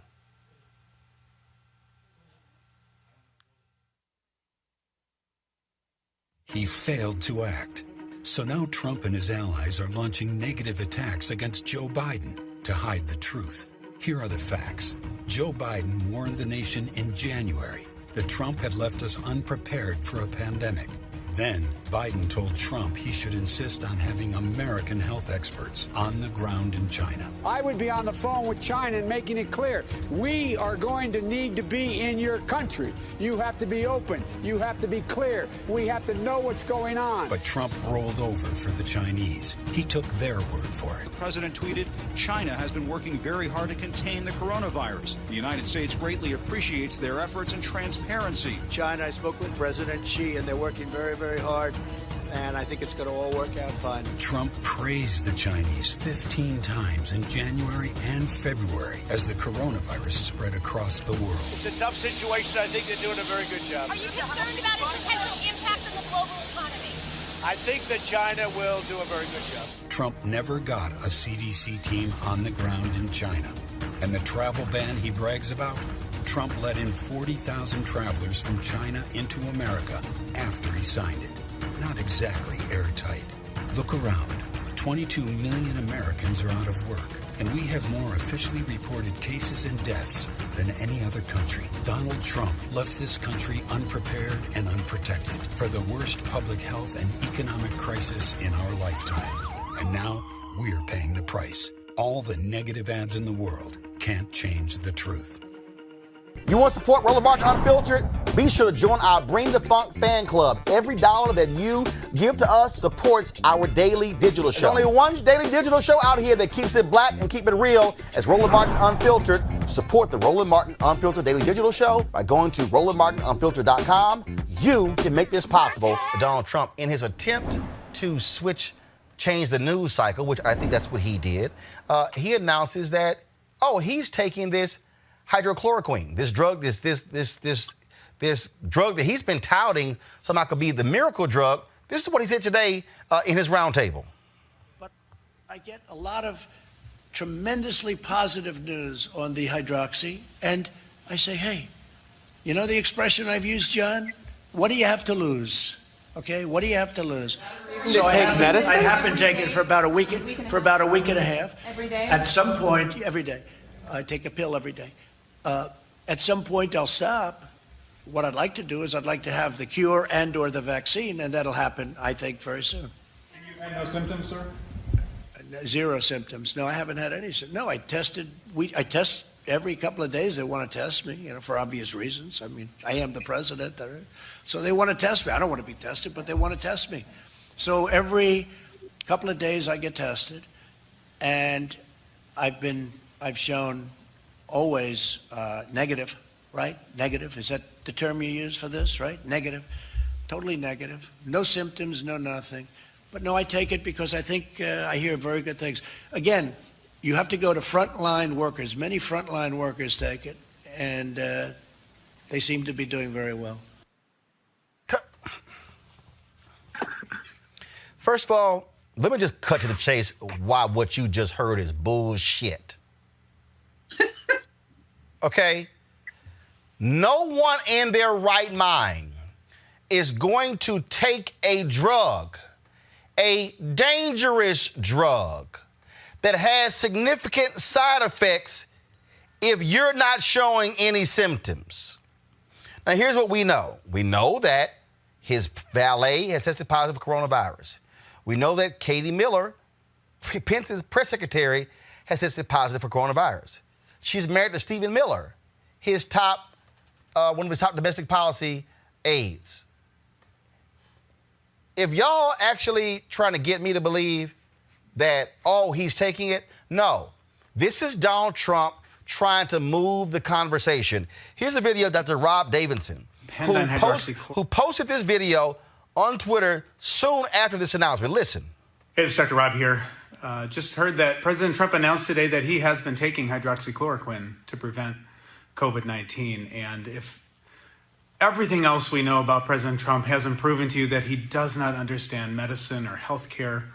He failed to act. So now Trump and his allies are launching negative attacks against Joe Biden to hide the truth. Here are the facts. Joe Biden warned the nation in January that Trump had left us unprepared for a pandemic. Then, Biden told Trump he should insist on having American health experts on the ground in China. I would be on the phone with China and making it clear, we are going to need to be in your country. You have to be open. You have to be clear. We have to know what's going on. But Trump rolled over for the Chinese. He took their word for it. The president tweeted, China has been working very hard to contain the coronavirus. The United States greatly appreciates their efforts and transparency. China, I spoke with President Xi, and they're working very, very hard, and I think it's going to all work out fine. Trump praised the Chinese 15 times in January and February as the coronavirus spread across the world. It's a tough situation. I think they're doing a very good job. Are you concerned about its potential impact on the global economy? I think that China will do a very good job. Trump never got a CDC team on the ground in China. And the travel ban he brags about? Trump let in 40,000 travelers from China into America after he signed it. Not exactly airtight. Look around. 22 million Americans are out of work, and we have more officially reported cases and deaths than any other country. Donald Trump left this country unprepared and unprotected for the worst public health and economic crisis in our lifetime. And now we're paying the price. All the negative ads in the world can't change the truth. You want to support Roland Martin Unfiltered? Be sure to join our Bring the Funk fan club. Every dollar that you give to us supports our daily digital show. There's only one daily digital show out here that keeps it black and keep it real as Roland Martin Unfiltered. Support the Roland Martin Unfiltered daily digital show by going to RolandMartinUnfiltered.com. You can make this possible. Donald Trump, in his attempt to change the news cycle, which I think that's what he did, he announces that, he's taking this hydrochloroquine, this drug, this drug that he's been touting somehow could be the miracle drug. This is what he said today in his roundtable. But I get a lot of tremendously positive news on the hydroxy, and I say, hey, you know the expression I've used, John? What do you have to lose? Okay, what do you have to lose? So I haven't taken it for about a week and a half. Every day? At some point, every day. I take a pill every day. At some point, I'll stop. What I'd like to do is I'd like to have the cure and or the vaccine, and that'll happen, I think, very soon. And you've had no symptoms, sir? Zero symptoms. No, I haven't had any symptoms. No, I test every couple of days. They want to test me, for obvious reasons. I mean, I am the president. So they want to test me. I don't want to be tested, but they want to test me. So every couple of days I get tested, and I've shown always negative, right? Negative. Is that the term you use for this, right? Negative. Totally negative. No symptoms, no nothing. But no, I take it because I think I hear very good things. Again, you have to go to frontline workers. Many frontline workers take it, and they seem to be doing very well. First of all, let me just cut to the chase why what you just heard is bullshit. Okay? No one in their right mind is going to take a drug, a dangerous drug that has significant side effects if you're not showing any symptoms. Now, here's what we know. We know that his valet has tested positive for coronavirus. We know that Katie Miller, Pence's press secretary, has tested positive for coronavirus. She's married to Stephen Miller, his one of his top domestic policy aides. If y'all actually trying to get me to believe that, he's taking it, no. This is Donald Trump trying to move the conversation. Here's a video of Dr. Rob Davidson, who posted this video on Twitter soon after this announcement. Listen. Hey, it's Dr. Rob here. Just heard that President Trump announced today that he has been taking hydroxychloroquine to prevent COVID-19. And if everything else we know about President Trump hasn't proven to you that he does not understand medicine or healthcare,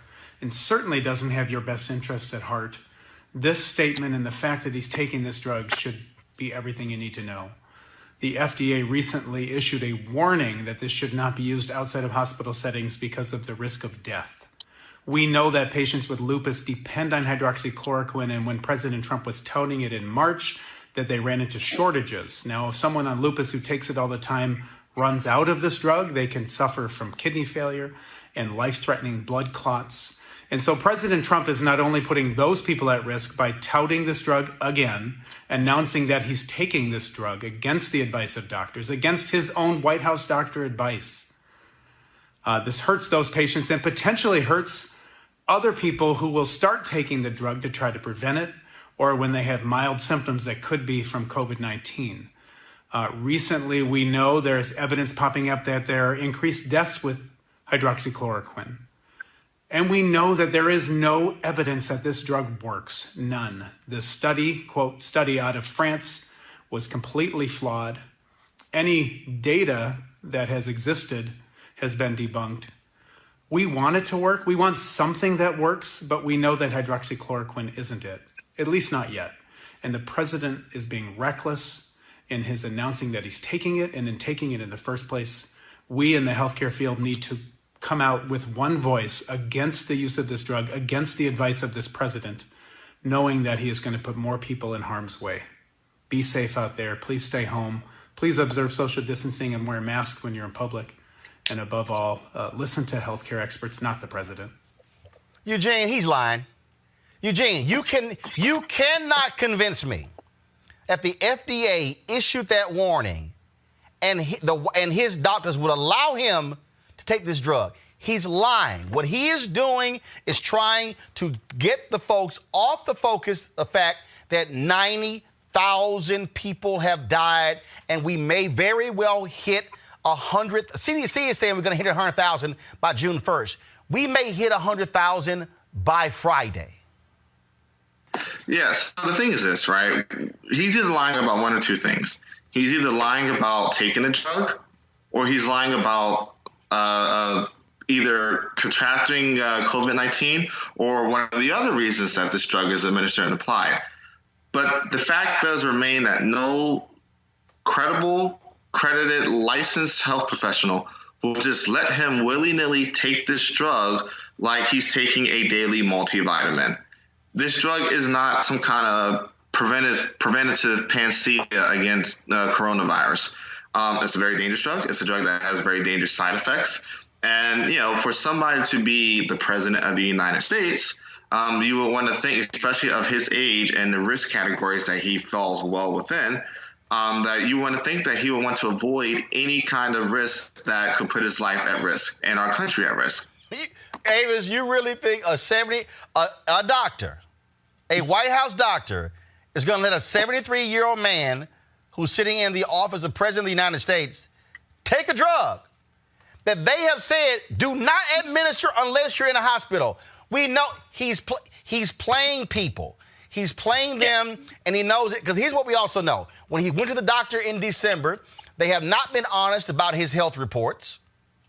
and certainly doesn't have your best interests at heart, this statement and the fact that he's taking this drug should be everything you need to know. The FDA recently issued a warning that this should not be used outside of hospital settings because of the risk of death. We know that patients with lupus depend on hydroxychloroquine, and when President Trump was touting it in March, that they ran into shortages. Now, if someone on lupus who takes it all the time runs out of this drug, they can suffer from kidney failure and life-threatening blood clots. And so President Trump is not only putting those people at risk by touting this drug again, announcing that he's taking this drug against the advice of doctors, against his own White House doctor advice. This hurts those patients and potentially hurts other people who will start taking the drug to try to prevent it, or when they have mild symptoms that could be from COVID-19. Recently, we know there's evidence popping up that there are increased deaths with hydroxychloroquine. And we know that there is no evidence that this drug works, none. This study, quote, study out of France was completely flawed. Any data that has existed has been debunked. We want it to work. We want something that works, but we know that hydroxychloroquine isn't it, at least not yet. And the president is being reckless in his announcing that he's taking it, and in taking it in the first place. We in the healthcare field need to come out with one voice against the use of this drug, against the advice of this president, knowing that he is going to put more people in harm's way. Be safe out there. Please stay home. Please observe social distancing and wear masks when you're in public. And above all, listen to healthcare experts, not the president. Eugene, he's lying. Eugene, you cannot convince me that the FDA issued that warning and his doctors would allow him to take this drug. He's lying. What he is doing is trying to get the folks off the focus, the fact that 90,000 people have died, and we may very well hit 100. CDC is saying we're going to hit 100,000 by June 1st. We may hit 100,000 by Friday. Yes. The thing is this, right? He's either lying about one or two things. He's either lying about taking the drug, or he's lying about either contracting COVID-19 or one of the other reasons that this drug is administered and applied. But the fact does remain that no credible, credited, licensed health professional will just let him willy-nilly take this drug like he's taking a daily multivitamin. This drug is not some kind of preventative panacea against coronavirus. It's a very dangerous drug. It's a drug that has very dangerous side effects. And, for somebody to be the president of the United States, you would want to think, especially of his age and the risk categories that he falls well within, that you want to think that he would want to avoid any kind of risk that could put his life at risk and our country at risk. Avis, you really think a doctor, a White House doctor, is going to let a 73-year-old man who's sitting in the office of President of the United States take a drug that they have said do not administer unless you're in a hospital? We know he's playing people. He's playing them, and he knows it, because here's what we also know. When he went to the doctor in December, they have not been honest about his health reports.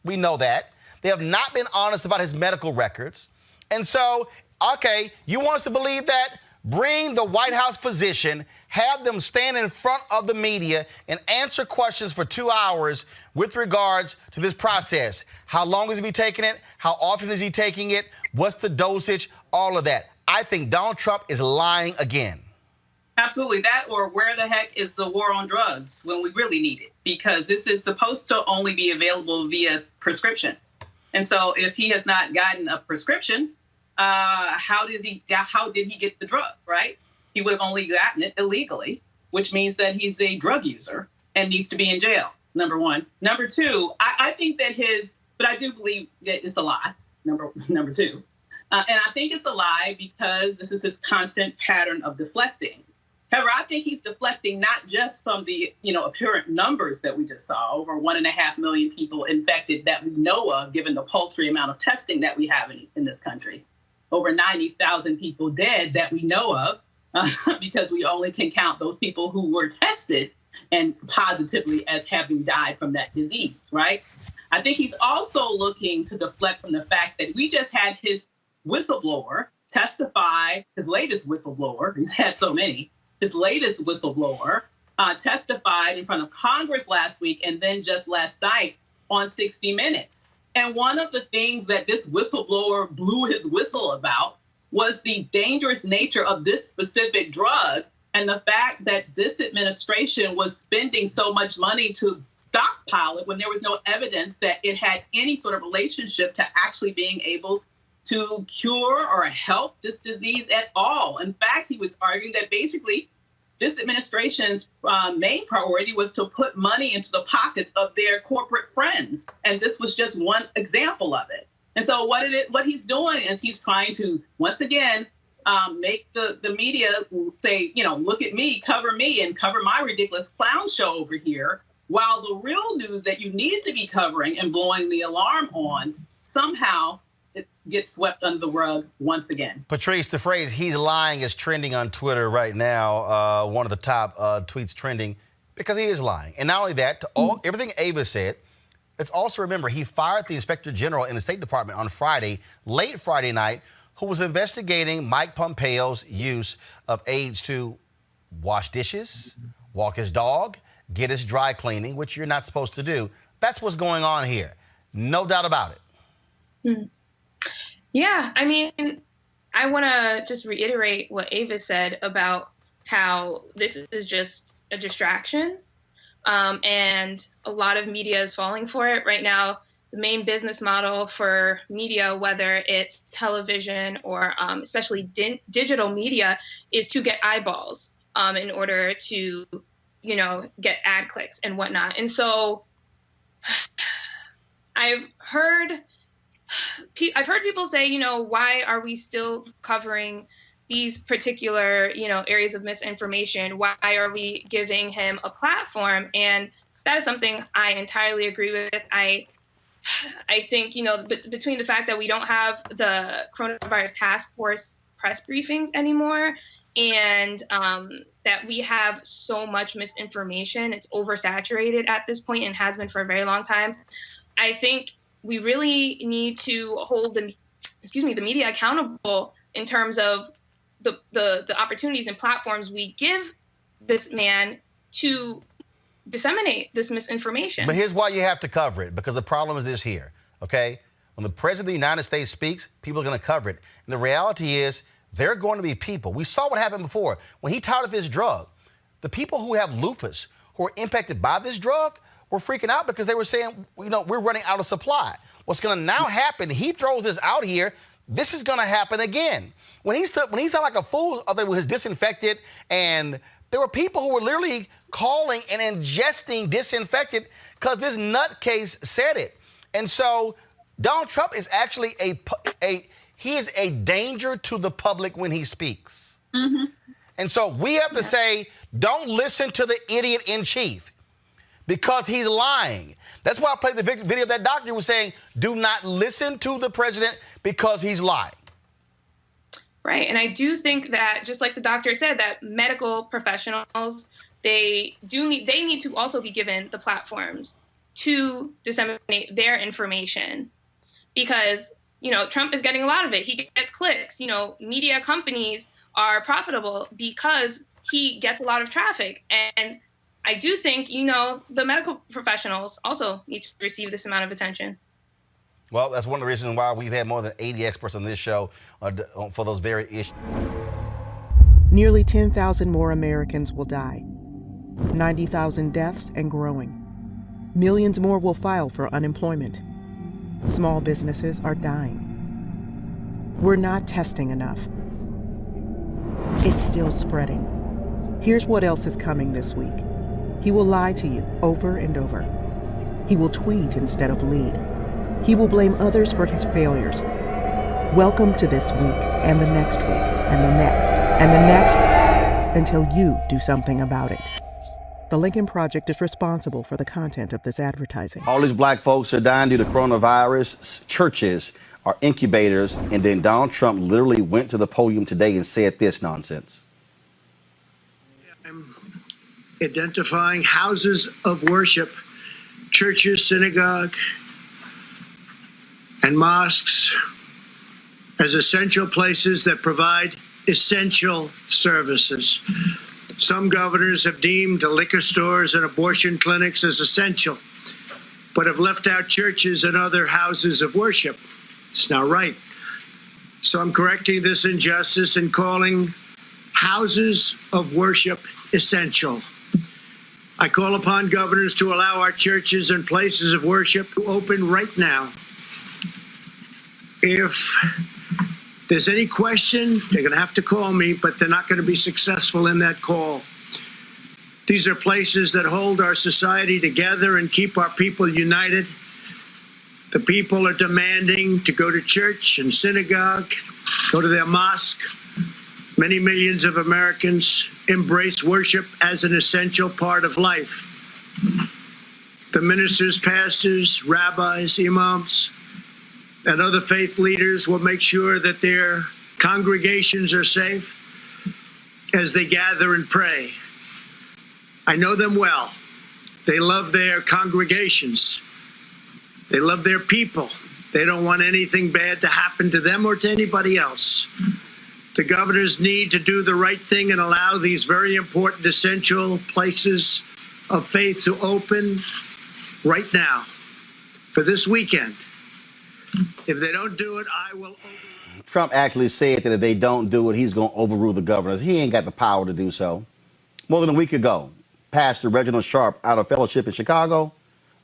We know that. They have not been honest about his medical records. And so, okay, you want us to believe that? Bring the White House physician, have them stand in front of the media and answer questions for 2 hours with regards to this process. How long is he taking it? How often is he taking it? What's the dosage? All of that. I think Donald Trump is lying again. Absolutely. That, or where the heck is the war on drugs when we really need it? Because this is supposed to only be available via prescription. And so if he has not gotten a prescription, how did he get the drug, right? He would have only gotten it illegally, which means that he's a drug user and needs to be in jail, number one. Number two, I think that but I do believe that it's a lie, number two. And I think it's a lie because this is his constant pattern of deflecting. However, I think he's deflecting not just from the, apparent numbers that we just saw, over 1.5 million people infected that we know of, given the paltry amount of testing that we have in this country. Over 90,000 people dead that we know of, because we only can count those people who were tested and positively as having died from that disease, right? I think he's also looking to deflect from the fact that we just had his whistleblower testify, his latest whistleblower, he's had so many, his latest whistleblower testified in front of Congress last week and then just last night on 60 Minutes. And one of the things that this whistleblower blew his whistle about was the dangerous nature of this specific drug and the fact that this administration was spending so much money to stockpile it when there was no evidence that it had any sort of relationship to actually being able to cure or help this disease at all. In fact, he was arguing that basically this administration's main priority was to put money into the pockets of their corporate friends. And this was just one example of it. And so what he's doing is he's trying to, once again, make the media say, look at me, and cover my ridiculous clown show over here, while the real news that you needed to be covering and blowing the alarm on, somehow it gets swept under the rug once again. Patrice, the phrase "he's lying" is trending on Twitter right now. One of the top tweets trending because he is lying. And not only that, everything Ava said, let's also remember he fired the Inspector General in the State Department on Friday, late Friday night, who was investigating Mike Pompeo's use of aides to wash dishes, walk his dog, get his dry cleaning, which you're not supposed to do. That's what's going on here. No doubt about it. Yeah, I mean, I want to just reiterate what Ava said about how this is just a distraction, and a lot of media is falling for it right now. The main business model for media, whether it's television or especially digital media, is to get eyeballs in order to, get ad clicks and whatnot. And so I've heard people say, why are we still covering these particular, areas of misinformation? Why are we giving him a platform? And that is something I entirely agree with. I think, between the fact that we don't have the coronavirus task force press briefings anymore and that we have so much misinformation, it's oversaturated at this point and has been for a very long time. I think we really need to hold the media accountable in terms of the opportunities and platforms we give this man to disseminate this misinformation. But here's why you have to cover it, because the problem is this here, okay? When the President of the United States speaks, people are going to cover it. And the reality is there are going to be people. We saw what happened before. When he touted this drug, the people who have lupus, who are impacted by this drug, were freaking out because they were saying, we're running out of supply. What's going to now happen, he throws this out here, this is going to happen again. When he sounded like a fool, that was disinfected, and there were people who were literally calling and ingesting disinfectant because this nutcase said it. And so Donald Trump is actually he is a danger to the public when he speaks. Mm-hmm. And so we have to say, don't listen to the idiot in chief because he's lying. That's why I played the video of that doctor who was saying, do not listen to the president because he's lying. Right. And I do think that, just like the doctor said, that medical professionals, they need to also be given the platforms to disseminate their information because, Trump is getting a lot of it. He gets clicks. Media companies are profitable because he gets a lot of traffic. And I do think, the medical professionals also need to receive this amount of attention. Well, that's one of the reasons why we've had more than 80 experts on this show for those very issues. Nearly 10,000 more Americans will die. 90,000 deaths and growing. Millions more will file for unemployment. Small businesses are dying. We're not testing enough. It's still spreading. Here's what else is coming this week. He will lie to you over and over. He will tweet instead of lead. He will blame others for his failures. Welcome to this week and the next week and the next and the next. until you do something about it. The Lincoln Project is responsible for the content of this advertising. All these black folks are dying due to coronavirus. Churches are incubators. And then Donald Trump literally went to the podium today and said this nonsense. I'm identifying houses of worship, churches, synagogue, and mosques as essential places that provide essential services. Some governors have deemed liquor stores and abortion clinics as essential, but have left out churches and other houses of worship. It's not right. So I'm correcting this injustice and calling houses of worship essential. I call upon governors to allow our churches and places of worship to open right now. If there's any question, they're going to have to call me, but they're not going to be successful in that call. These are places that hold our society together and keep our people united. The people are demanding to go to church and synagogue, go to their mosque. Many millions of Americans embrace worship as an essential part of life. The ministers, pastors, rabbis, imams, and other faith leaders will make sure that their congregations are safe as they gather and pray. I know them well. They love their congregations. They love their people. They don't want anything bad to happen to them or to anybody else. The governors need to do the right thing and allow these very important, essential places of faith to open right now for this weekend. If they don't do it, I will overrule. Trump actually said that if they don't do it, he's going to overrule the governors. He ain't got the power to do so. More than a week ago, Pastor Reginald Sharp out of Fellowship in Chicago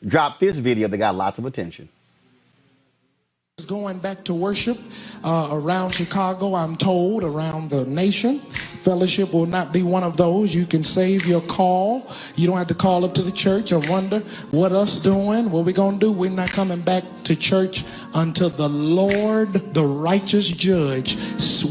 dropped this video that got lots of attention. Going back to worship around Chicago, I'm told, around the nation. Fellowship will not be one of those. You can save your call. You don't have to call up to the church and wonder what us doing, what we going to do. We're not coming back to church until the Lord, the righteous judge,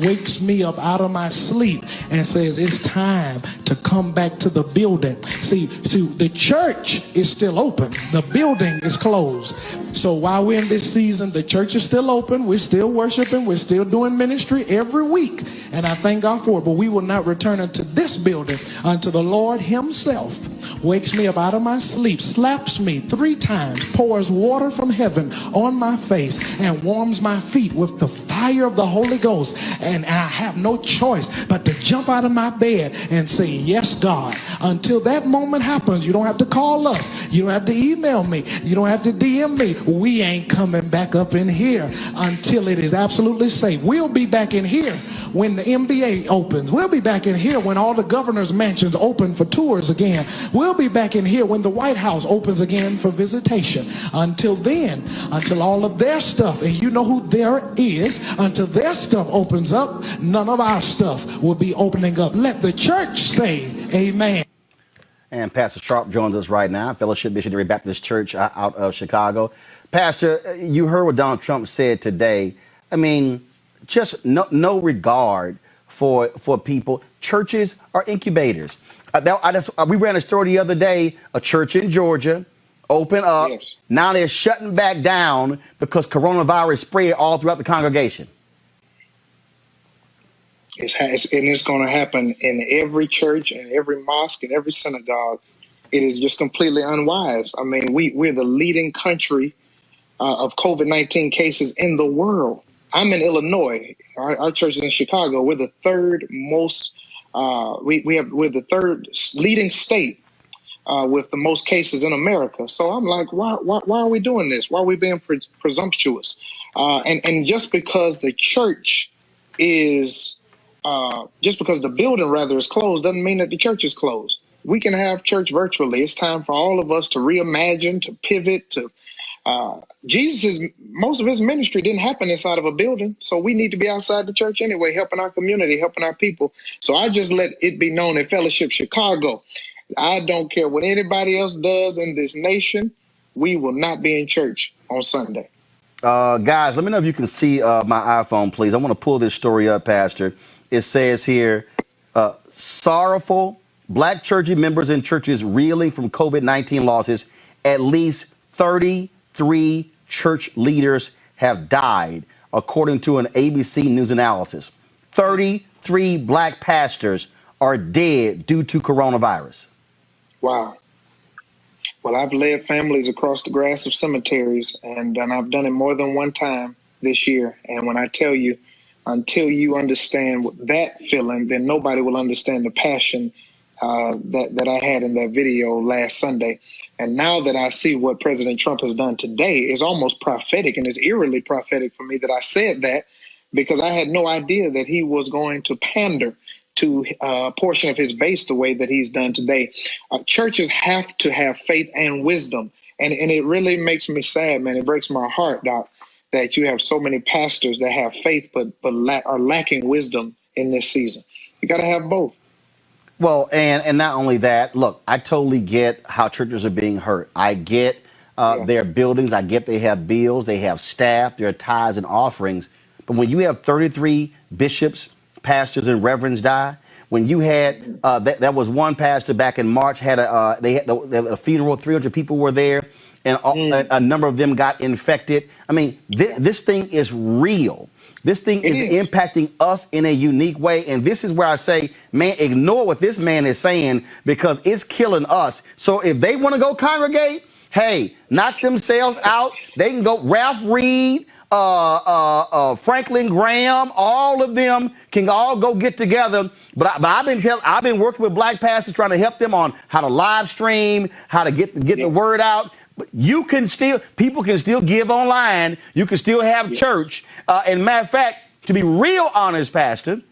wakes me up out of my sleep and says it's time to come back to the building. See, the church is still open. The building is closed. So while we're in this season, the church is still open. We're still worshiping. We're still doing ministry every week. And I thank God for it. But we will not return into this building until the Lord himself wakes me up out of my sleep, slaps me 3 times, pours water from heaven on my face, and warms my feet with the fire of the Holy Ghost. And I have no choice but to jump out of my bed and say, yes, God. Until that moment happens, you don't have to call us. You don't have to email me. You don't have to DM me. We ain't coming back up in here until it is absolutely safe. We'll be back in here when the NBA opens. We'll be back in here when all the governor's mansions open for tours again. We'll be back in here when the White House opens again for visitation. Until then, until all of their stuff, and you know who there is, until their stuff opens up, none of our stuff will be opening up. Let the church say amen. And Pastor Sharp joins us right now, Fellowship Missionary Baptist Church out of Chicago. Pastor, you heard what Donald Trump said today. I mean, just no regard for people. Churches are incubators. We ran a story the other day, a church in Georgia opened up. Yes. Now they're shutting back down because coronavirus spread all throughout the congregation. It's going to happen in every church and every mosque and every synagogue. It is just completely unwise. I mean, we're the leading country of COVID-19 cases in the world. I'm in Illinois. Our church is in Chicago. We're the third most. We're the third leading state with the most cases in America. So I'm like, why are we doing this? Why are we being presumptuous? And just because the church is, just because the building rather is closed doesn't mean that the church is closed. We can have church virtually. It's time for all of us to reimagine, to pivot, to most of his ministry didn't happen inside of a building. So we need to be outside the church anyway, helping our community, helping our people. So I just let it be known at Fellowship Chicago, I don't care what anybody else does in this nation. We will not be in church on Sunday. Guys, let me know if you can see my iPhone, please. I want to pull this story up, Pastor. It says here, Sorrowful. Black clergy members in churches reeling from COVID-19 losses. At least 33 church leaders have died, according to an ABC News analysis. 33 black pastors are dead due to coronavirus. Wow. Well, I've led families across the grass of cemeteries, and I've done it more than one time this year. And when I tell you, until you understand that feeling, then nobody will understand the passion that I had in that video last Sunday. And now that I see what President Trump has done today, is almost prophetic, and it's eerily prophetic for me that I said that, because I had no idea that he was going to pander to a portion of his base the way that he's done today. Churches have to have faith and wisdom. And it really makes me sad, man. It breaks my heart, Doc, that you have so many pastors that have faith but are lacking wisdom in this season. You got to have both. Well, and not only that, look, I totally get how churches are being hurt. I get their buildings. I get they have bills, they have staff, their tithes and offerings. But when you have 33 bishops, pastors, and reverends die, when you had that was one pastor back in March had a funeral, 300 people were there, and a number of them got infected. I mean, this thing is real. This thing is impacting us in a unique way. And this is where I say, man, ignore what this man is saying, because it's killing us. So if they want to go congregate, hey, knock themselves out. They can go. Ralph Reed, Franklin Graham, all of them can all go get together. But I've been working with black pastors trying to help them on how to live stream, how to get the word out. But people can still give online. You can still have church. And matter of fact, to be real honest, Pastor,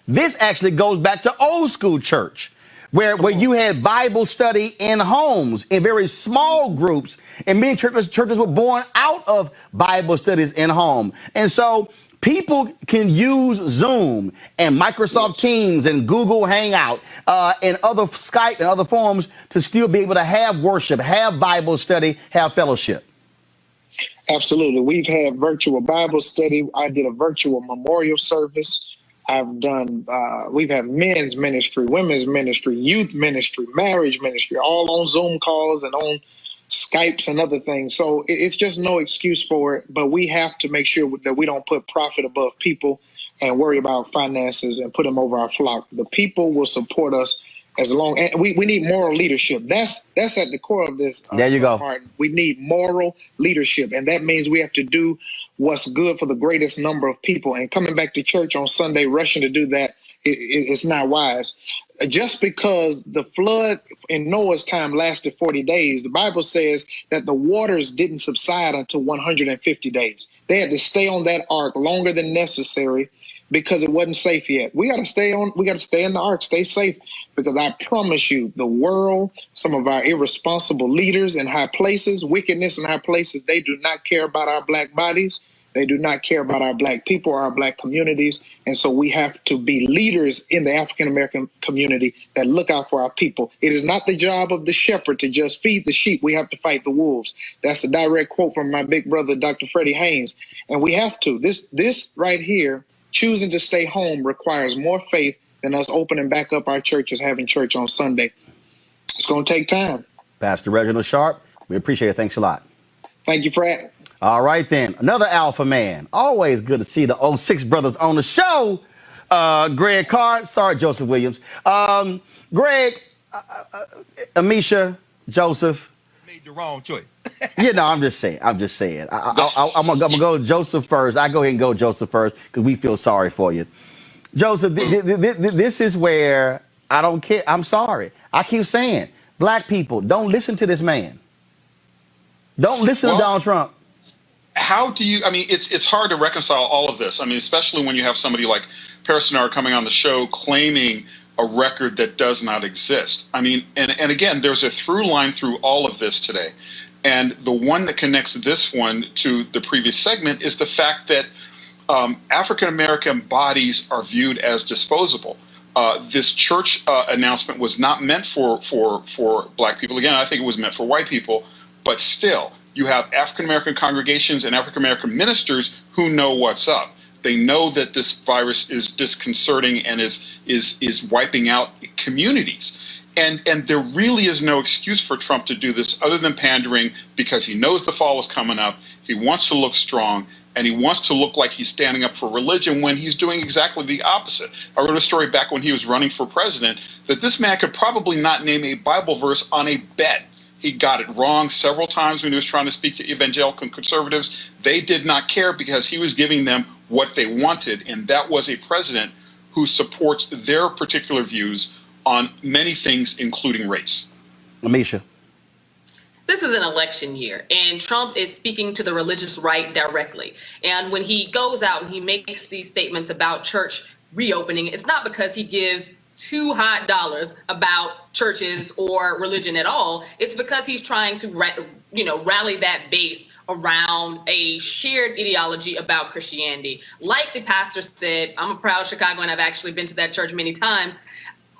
this actually goes back to old school church, where you had Bible study in homes in very small groups, and many churches were born out of Bible studies in home. And so people can use Zoom and Microsoft Teams and Google Hangout and other Skype and other forms to still be able to have worship, have Bible study, have fellowship. Absolutely. We've had virtual Bible study. I did a virtual memorial service. We've had men's ministry, women's ministry, youth ministry, marriage ministry, all on Zoom calls and on Skypes and other things. So it's just no excuse for it, but we have to make sure that we don't put profit above people and worry about finances and put them over our flock. The people will support us as long as we need moral leadership. That's at the core of this. There you go. Martin. We need moral leadership, and that means we have to do what's good for the greatest number of people. And coming back to church on Sunday, rushing to do that, it's not wise. Just because the flood in Noah's time lasted 40 days, the Bible says that the waters didn't subside until 150 days. They had to stay on that ark longer than necessary because it wasn't safe yet. We got to stay in the ark, stay safe, because I promise you, the world, some of our irresponsible leaders in high places, wickedness in high places, they do not care about our black bodies. They do not care about our black people, our black communities. And so we have to be leaders in the African-American community that look out for our people. It is not the job of the shepherd to just feed the sheep. We have to fight the wolves. That's a direct quote from my big brother, Dr. Freddie Haynes. And we have to. This right here, choosing to stay home, requires more faith than us opening back up our churches, having church on Sunday. It's going to take time. Pastor Reginald Sharp, we appreciate it. Thanks a lot. Thank you, Fred. All right, then. Another alpha man. Always good to see the 06 brothers on the show. Greg Carr. Sorry, Joseph Williams. Greg, Amisha, Joseph. Made the wrong choice. I'm just saying. I'm going to go Joseph first. I go ahead and go Joseph first because we feel sorry for you. Joseph, this is where I don't care. I'm sorry. I keep saying, black people, don't listen to this man. Don't listen to Donald Trump. How do you, it's hard to reconcile all of this. Especially when you have somebody like Parasonar coming on the show claiming a record that does not exist. And again, there's a through line through all of this today. And the one that connects this one to the previous segment is the fact that African-American bodies are viewed as disposable. This church announcement was not meant for black people. Again, I think it was meant for white people, but still, you have African-American congregations and African-American ministers who know what's up. They know that this virus is disconcerting and is wiping out communities. And there really is no excuse for Trump to do this other than pandering, because he knows the fall is coming up. He wants to look strong, and he wants to look like he's standing up for religion when he's doing exactly the opposite. I wrote a story back when he was running for president that this man could probably not name a Bible verse on a bet. He got it wrong several times when he was trying to speak to evangelical conservatives. They did not care because he was giving them what they wanted, and that was a president who supports their particular views on many things, including race. Amisha. This is an election year, and Trump is speaking to the religious right directly. And when he goes out and he makes these statements about church reopening, it's not because he gives $2 hot about churches or religion at all. It's because he's trying to rally that base around a shared ideology about Christianity. Like the pastor said, I'm a proud Chicagoan. I've actually been to that church many times.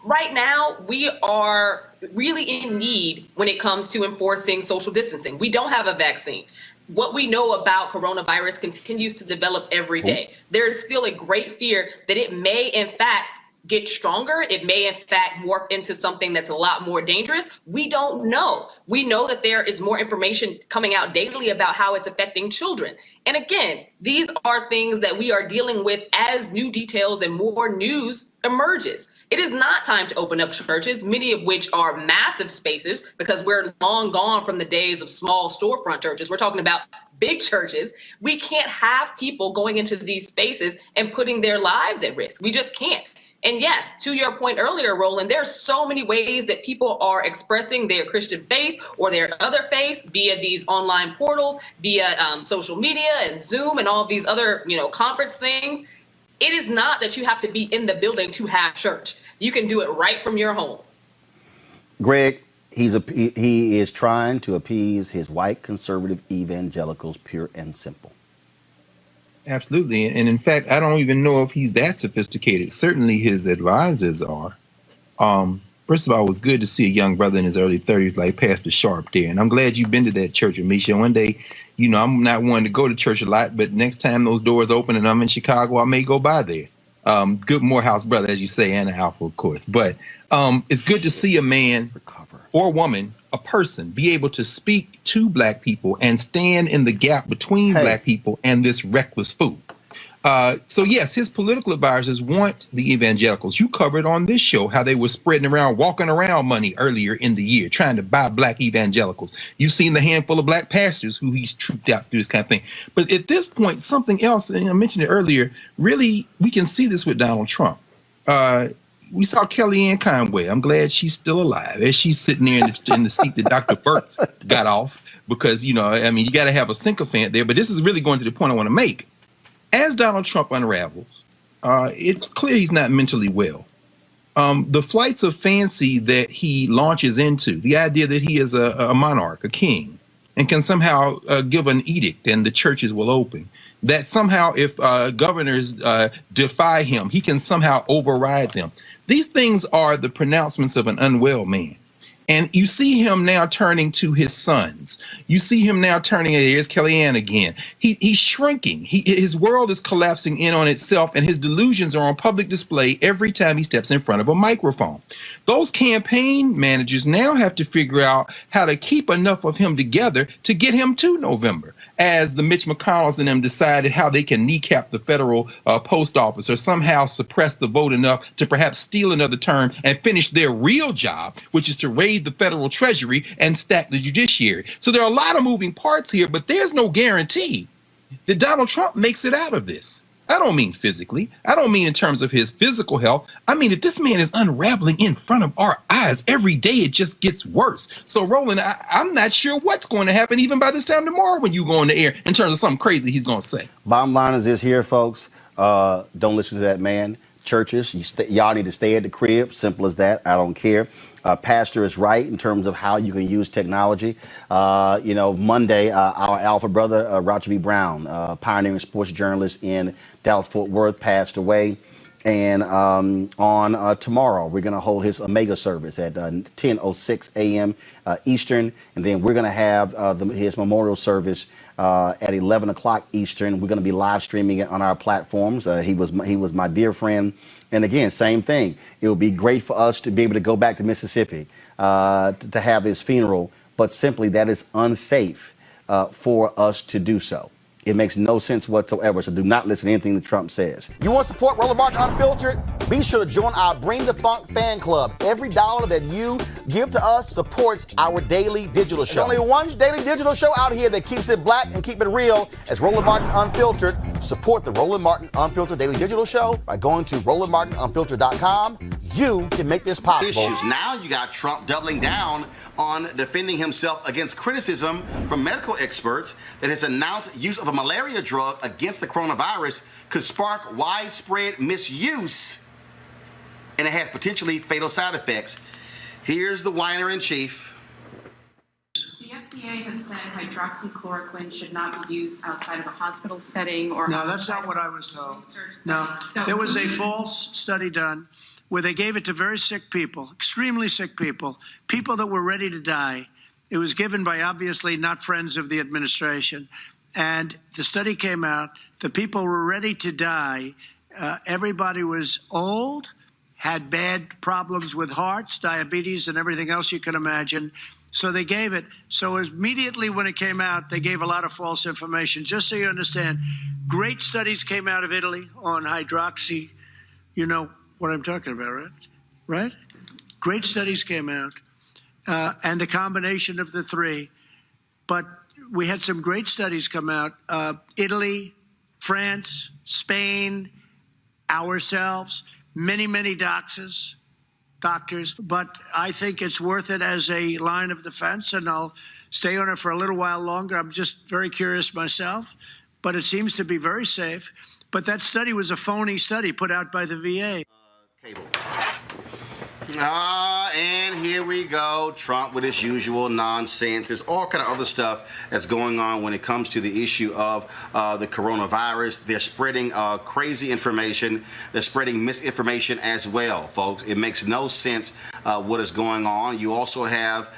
Right now, we are really in need when it comes to enforcing social distancing. We don't have a vaccine. What we know about coronavirus continues to develop every day. There's still a great fear that it may, in fact, get stronger. It may, in fact, morph into something that's a lot more dangerous. We don't know. We know that there is more information coming out daily about how it's affecting children. And again, these are things that we are dealing with as new details and more news emerges. It is not time to open up churches, many of which are massive spaces, because we're long gone from the days of small storefront churches. We're talking about big churches. We can't have people going into these spaces and putting their lives at risk. We just can't. And yes, to your point earlier, Roland, there's so many ways that people are expressing their Christian faith or their other faiths via these online portals, via social media and Zoom and all of these other, conference things. It is not that you have to be in the building to have church. You can do it right from your home. Greg, he is trying to appease his white conservative evangelicals, pure and simple. Absolutely. And in fact, I don't even know if he's that sophisticated. Certainly his advisors are. First of all, it was good to see a young brother in his early 30s like Pastor Sharp there. And I'm glad you've been to that church, Amisha. One day, I'm not one to go to church a lot, but next time those doors open and I'm in Chicago, I may go by there. Good Morehouse brother, as you say, and Alpha, of course. But it's good to see a man or woman, a person, be able to speak to black people and stand in the gap between black people and this reckless fool. So, yes, his political advisors want the evangelicals. You covered on this show how they were spreading around, walking around money earlier in the year, trying to buy black evangelicals. You've seen the handful of black pastors who he's trooped out through this kind of thing. But at this point, something else, and I mentioned it earlier, really, we can see this with Donald Trump. We saw Kellyanne Conway. I'm glad she's still alive as she's sitting there in the seat that Dr. Burks got off because, you got to have a sycophant there. But this is really going to the point I want to make. As Donald Trump unravels, it's clear he's not mentally well. The flights of fancy that he launches into, the idea that he is a monarch, a king, and can somehow give an edict and the churches will open, that somehow if governors defy him, he can somehow override them. These things are the pronouncements of an unwell man. And you see him now turning to his sons. You see him now turning, here's Kellyanne again. He's shrinking. His world is collapsing in on itself, and his delusions are on public display every time he steps in front of a microphone. Those campaign managers now have to figure out how to keep enough of him together to get him to November, as the Mitch McConnells and them decided how they can kneecap the federal post office or somehow suppress the vote enough to perhaps steal another term and finish their real job, which is to raid the federal treasury and stack the judiciary. So there are a lot of moving parts here, but there's no guarantee that Donald Trump makes it out of this. I don't mean physically. I don't mean in terms of his physical health. I mean that this man is unraveling in front of our eyes. Every day it just gets worse. So, Roland, I'm not sure what's going to happen even by this time tomorrow when you go on the air in terms of something crazy he's going to say. Bottom line is this here, folks. Don't listen to that man. Churches, y'all need to stay at the crib. Simple as that. I don't care. Pastor is right in terms of how you can use technology. Monday, our alpha brother, Roger B. Brown, pioneering sports journalist in Dallas-Fort Worth, passed away. And on tomorrow, we're going to hold his Omega service at 10:06 a.m. Eastern. And then we're going to have his memorial service at 11 o'clock Eastern. We're going to be live streaming it on our platforms. He was my dear friend. And again, same thing. It would be great for us to be able to go back to Mississippi to have his funeral. But simply that is unsafe for us to do so. It makes no sense whatsoever, so do not listen to anything that Trump says. You want to support Roland Martin Unfiltered? Be sure to join our Bring the Funk fan club. Every dollar that you give to us supports our daily digital show. There's only one daily digital show out here that keeps it black and keep it real. As Roland Martin Unfiltered. Support the Roland Martin Unfiltered daily digital show by going to RolandMartinUnfiltered.com. You can make this possible. Issues. Now you got Trump doubling down on defending himself against criticism from medical experts that his announced use of a malaria drug against the coronavirus could spark widespread misuse and it has potentially fatal side effects. Here's the whiner-in-chief. The FDA has said hydroxychloroquine should not be used outside of a hospital setting or... No, that's not what I was told. No, there was a false study done where they gave it to very sick people, extremely sick people, people that were ready to die. It was given by obviously not friends of the administration. And the study came out, the people were ready to die. Everybody was old, had bad problems with hearts, diabetes, and everything else you can imagine. So they gave it. So immediately when it came out, they gave a lot of false information. Just so you understand, great studies came out of Italy on hydroxy. You know what I'm talking about, right? Right? Great studies came out, and the combination of the three. But we had some great studies come out. Italy, France, Spain, ourselves, many doctors. But I think it's worth it as a line of defense, and I'll stay on it for a little while longer. I'm just very curious myself, but it seems to be very safe. But that study was a phony study put out by the VA. Cable. And here we go. Trump with his usual nonsense. There's all kind of other stuff that's going on when it comes to the issue of the coronavirus. They're spreading crazy information. They're spreading misinformation as well, folks. It makes no sense what is going on. You also have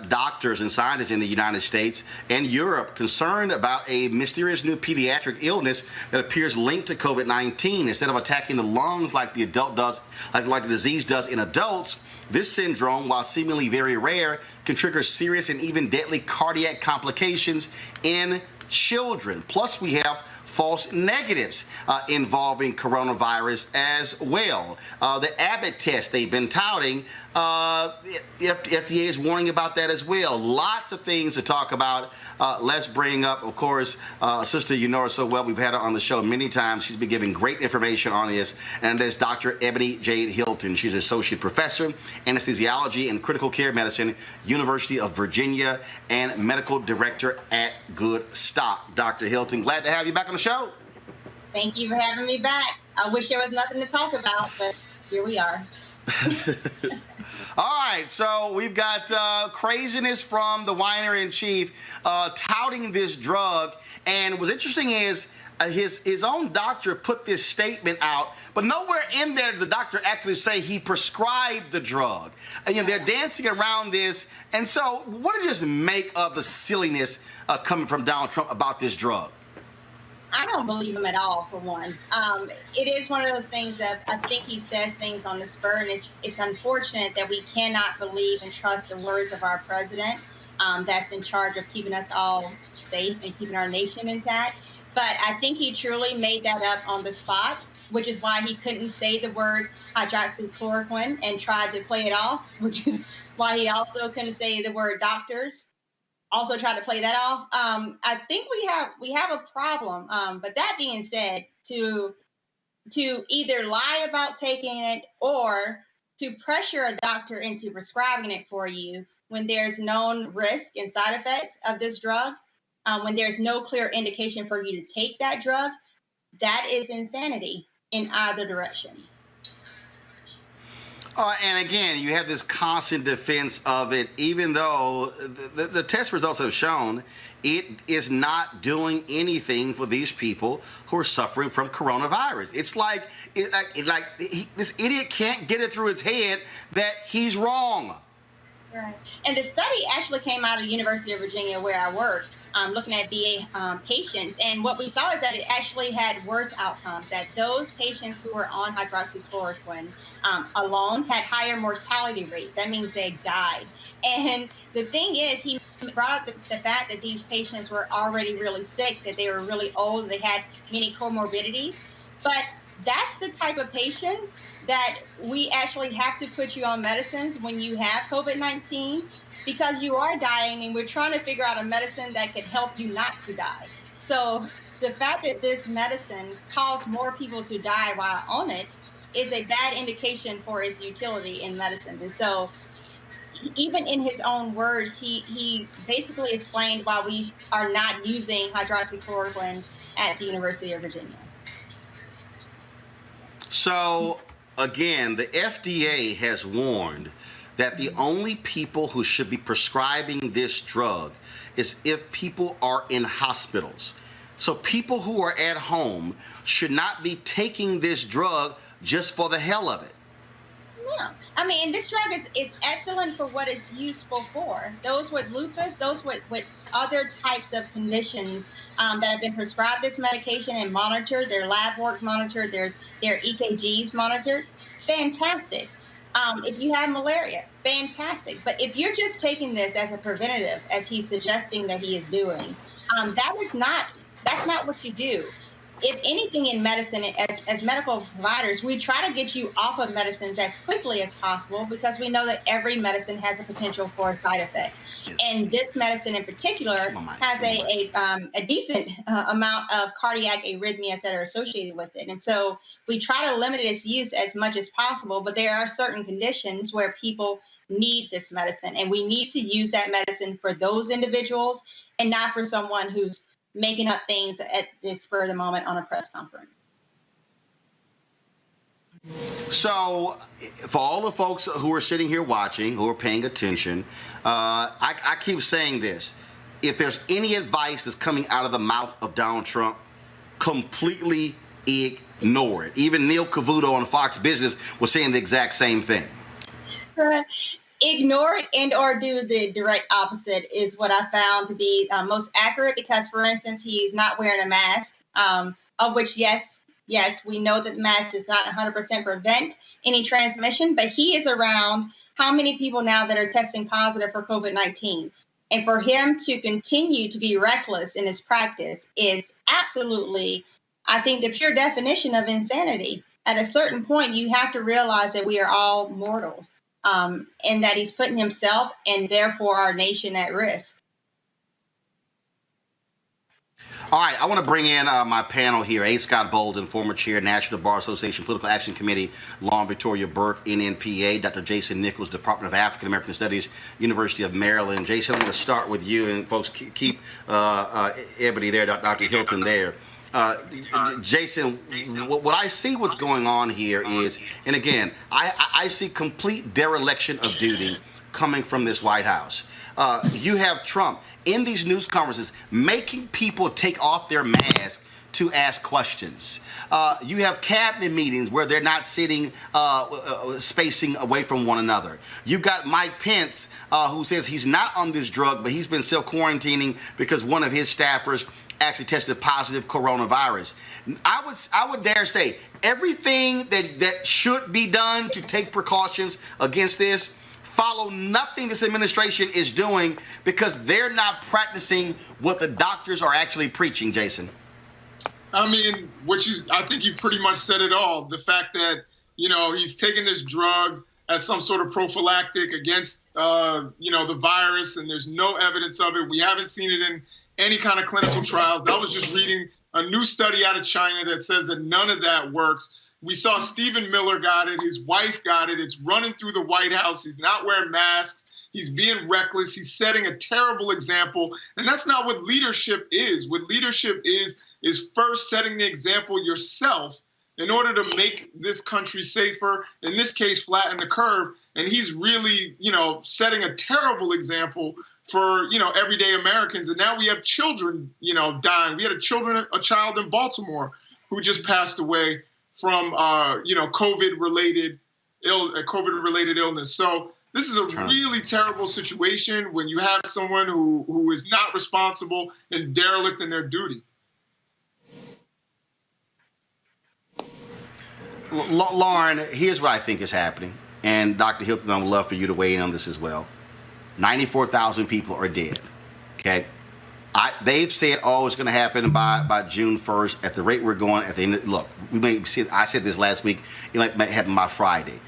doctors and scientists in the United States and Europe concerned about a mysterious new pediatric illness that appears linked to COVID-19. Instead of attacking the lungs like the adult does, like the disease does in adults, this syndrome, while seemingly very rare, can trigger serious and even deadly cardiac complications in children. Plus, we have false negatives involving coronavirus as well. The Abbott test they've been touting, FDA is warning about that as well. Lots of things to talk about. Let's bring up, of course, a sister you know her so well. We've had her on the show many times. She's been giving great information on this, and that's Dr. Ebony Jade Hilton. She's associate professor, anesthesiology and critical care medicine, University of Virginia, and medical director at Good Stock. Dr. Hilton, glad to have you back on the show. Thank you for having me back. I wish there was nothing to talk about, but here we are. All right, so we've got craziness from the whiner-in-chief touting this drug. And what's interesting is his own doctor put this statement out, but nowhere in there did the doctor actually say he prescribed the drug. And, they're dancing around this. And so what did you just make of the silliness coming from Donald Trump about this drug? I don't believe him at all, for one. It is one of those things that I think he says things on the spur, and it's unfortunate that we cannot believe and trust the words of our president that's in charge of keeping us all safe and keeping our nation intact. But I think he truly made that up on the spot, which is why he couldn't say the word hydroxychloroquine and tried to play it off, which is why he also couldn't say the word doctors. Also try to play that off. I think we have a problem. But that being said, to either lie about taking it or to pressure a doctor into prescribing it for you when there's known risk and side effects of this drug, when there's no clear indication for you to take that drug, that is insanity in either direction. And again, you have this constant defense of it, even though the test results have shown it is not doing anything for these people who are suffering from coronavirus. It's like this idiot can't get it through his head that he's wrong. Right. And the study actually came out of the University of Virginia, where I work, looking at VA patients. And what we saw is that it actually had worse outcomes, that those patients who were on hydroxychloroquine alone had higher mortality rates. That means they died. And the thing is, he brought up the fact that these patients were already really sick, that they were really old, they had many comorbidities. But that's the type of patients that we actually have to put you on medicines when you have COVID-19, because you are dying and we're trying to figure out a medicine that could help you not to die. So the fact that this medicine caused more people to die while on it is a bad indication for its utility in medicine. And so even in his own words, he basically explained why we are not using hydroxychloroquine at the University of Virginia. So again, the FDA has warned that the only people who should be prescribing this drug is if people are in hospitals. So people who are at home should not be taking this drug just for the hell of it. No, I mean, this drug is excellent for what it's useful for. Those with lupus, those with other types of conditions that have been prescribed this medication and monitored, their lab work monitored, their EKGs monitored, fantastic. If you have malaria, fantastic. But if you're just taking this as a preventative, as he's suggesting that he is doing, that's not what you do. If anything in medicine, as medical providers, we try to get you off of medicines as quickly as possible, because we know that every medicine has a potential for a side effect. Yes. And this medicine in particular has a decent amount of cardiac arrhythmias that are associated with it. And so we try to limit its use as much as possible, but there are certain conditions where people need this medicine, and we need to use that medicine for those individuals and not for someone who's making up things at the spur of the moment on a press conference. So for all the folks who are sitting here watching, who are paying attention, I keep saying this. If there's any advice that's coming out of the mouth of Donald Trump, completely ignore it. Even Neil Cavuto on Fox Business was saying the exact same thing. Ignore it and or do the direct opposite is what I found to be most accurate, because, for instance, he's not wearing a mask, of which, yes, we know that the mask does not 100% prevent any transmission, but he is around how many people now that are testing positive for COVID-19? And for him to continue to be reckless in his practice is absolutely, I think, the pure definition of insanity. At a certain point, you have to realize that we are all mortal. And that he's putting himself and therefore our nation at risk. All right, I want to bring in my panel here. A. Scott Bolden, former chair, National Bar Association Political Action Committee, Law and Victoria Burke, NNPA. Dr. Jason Nichols, Department of African American Studies, University of Maryland. Jason, I'm going to start with you, and folks keep Ebony there, Dr. Hilton there. Jason, what I see what's going on here is, and again, I see complete dereliction of duty coming from this White House. You have Trump in these news conferences making people take off their masks to ask questions. You have cabinet meetings where they're not sitting spacing away from one another. You've got Mike Pence who says he's not on this drug, but he's been self-quarantining because one of his staffers actually tested positive coronavirus. I would dare say everything that should be done to take precautions against this, follow nothing this administration is doing, because they're not practicing what the doctors are actually preaching, Jason. I mean, I think you've pretty much said it all. The fact that, he's taking this drug as some sort of prophylactic against, the virus, and there's no evidence of it. We haven't seen it in any kind of clinical trials. I was just reading a new study out of China that says that none of that works. We saw Stephen Miller got it. His wife got it. It's running through the White House. He's not wearing masks. He's being reckless. He's setting a terrible example. And that's not what leadership is. What leadership is first setting the example yourself in order to make this country safer, in this case, flatten the curve. And he's really, setting a terrible example for, everyday Americans. And now we have children, dying. We had a child in Baltimore who just passed away from, COVID-related illness. So this is a really terrible situation when you have someone who is not responsible and derelict in their duty. Lauren, here's what I think is happening. And Dr. Hilton, I would love for you to weigh in on this as well. 94,000 people are dead. Okay. They've said, it's going to happen by June 1st. At the rate we're going, at the end, look, we may see. I said this last week. It might happen by Friday.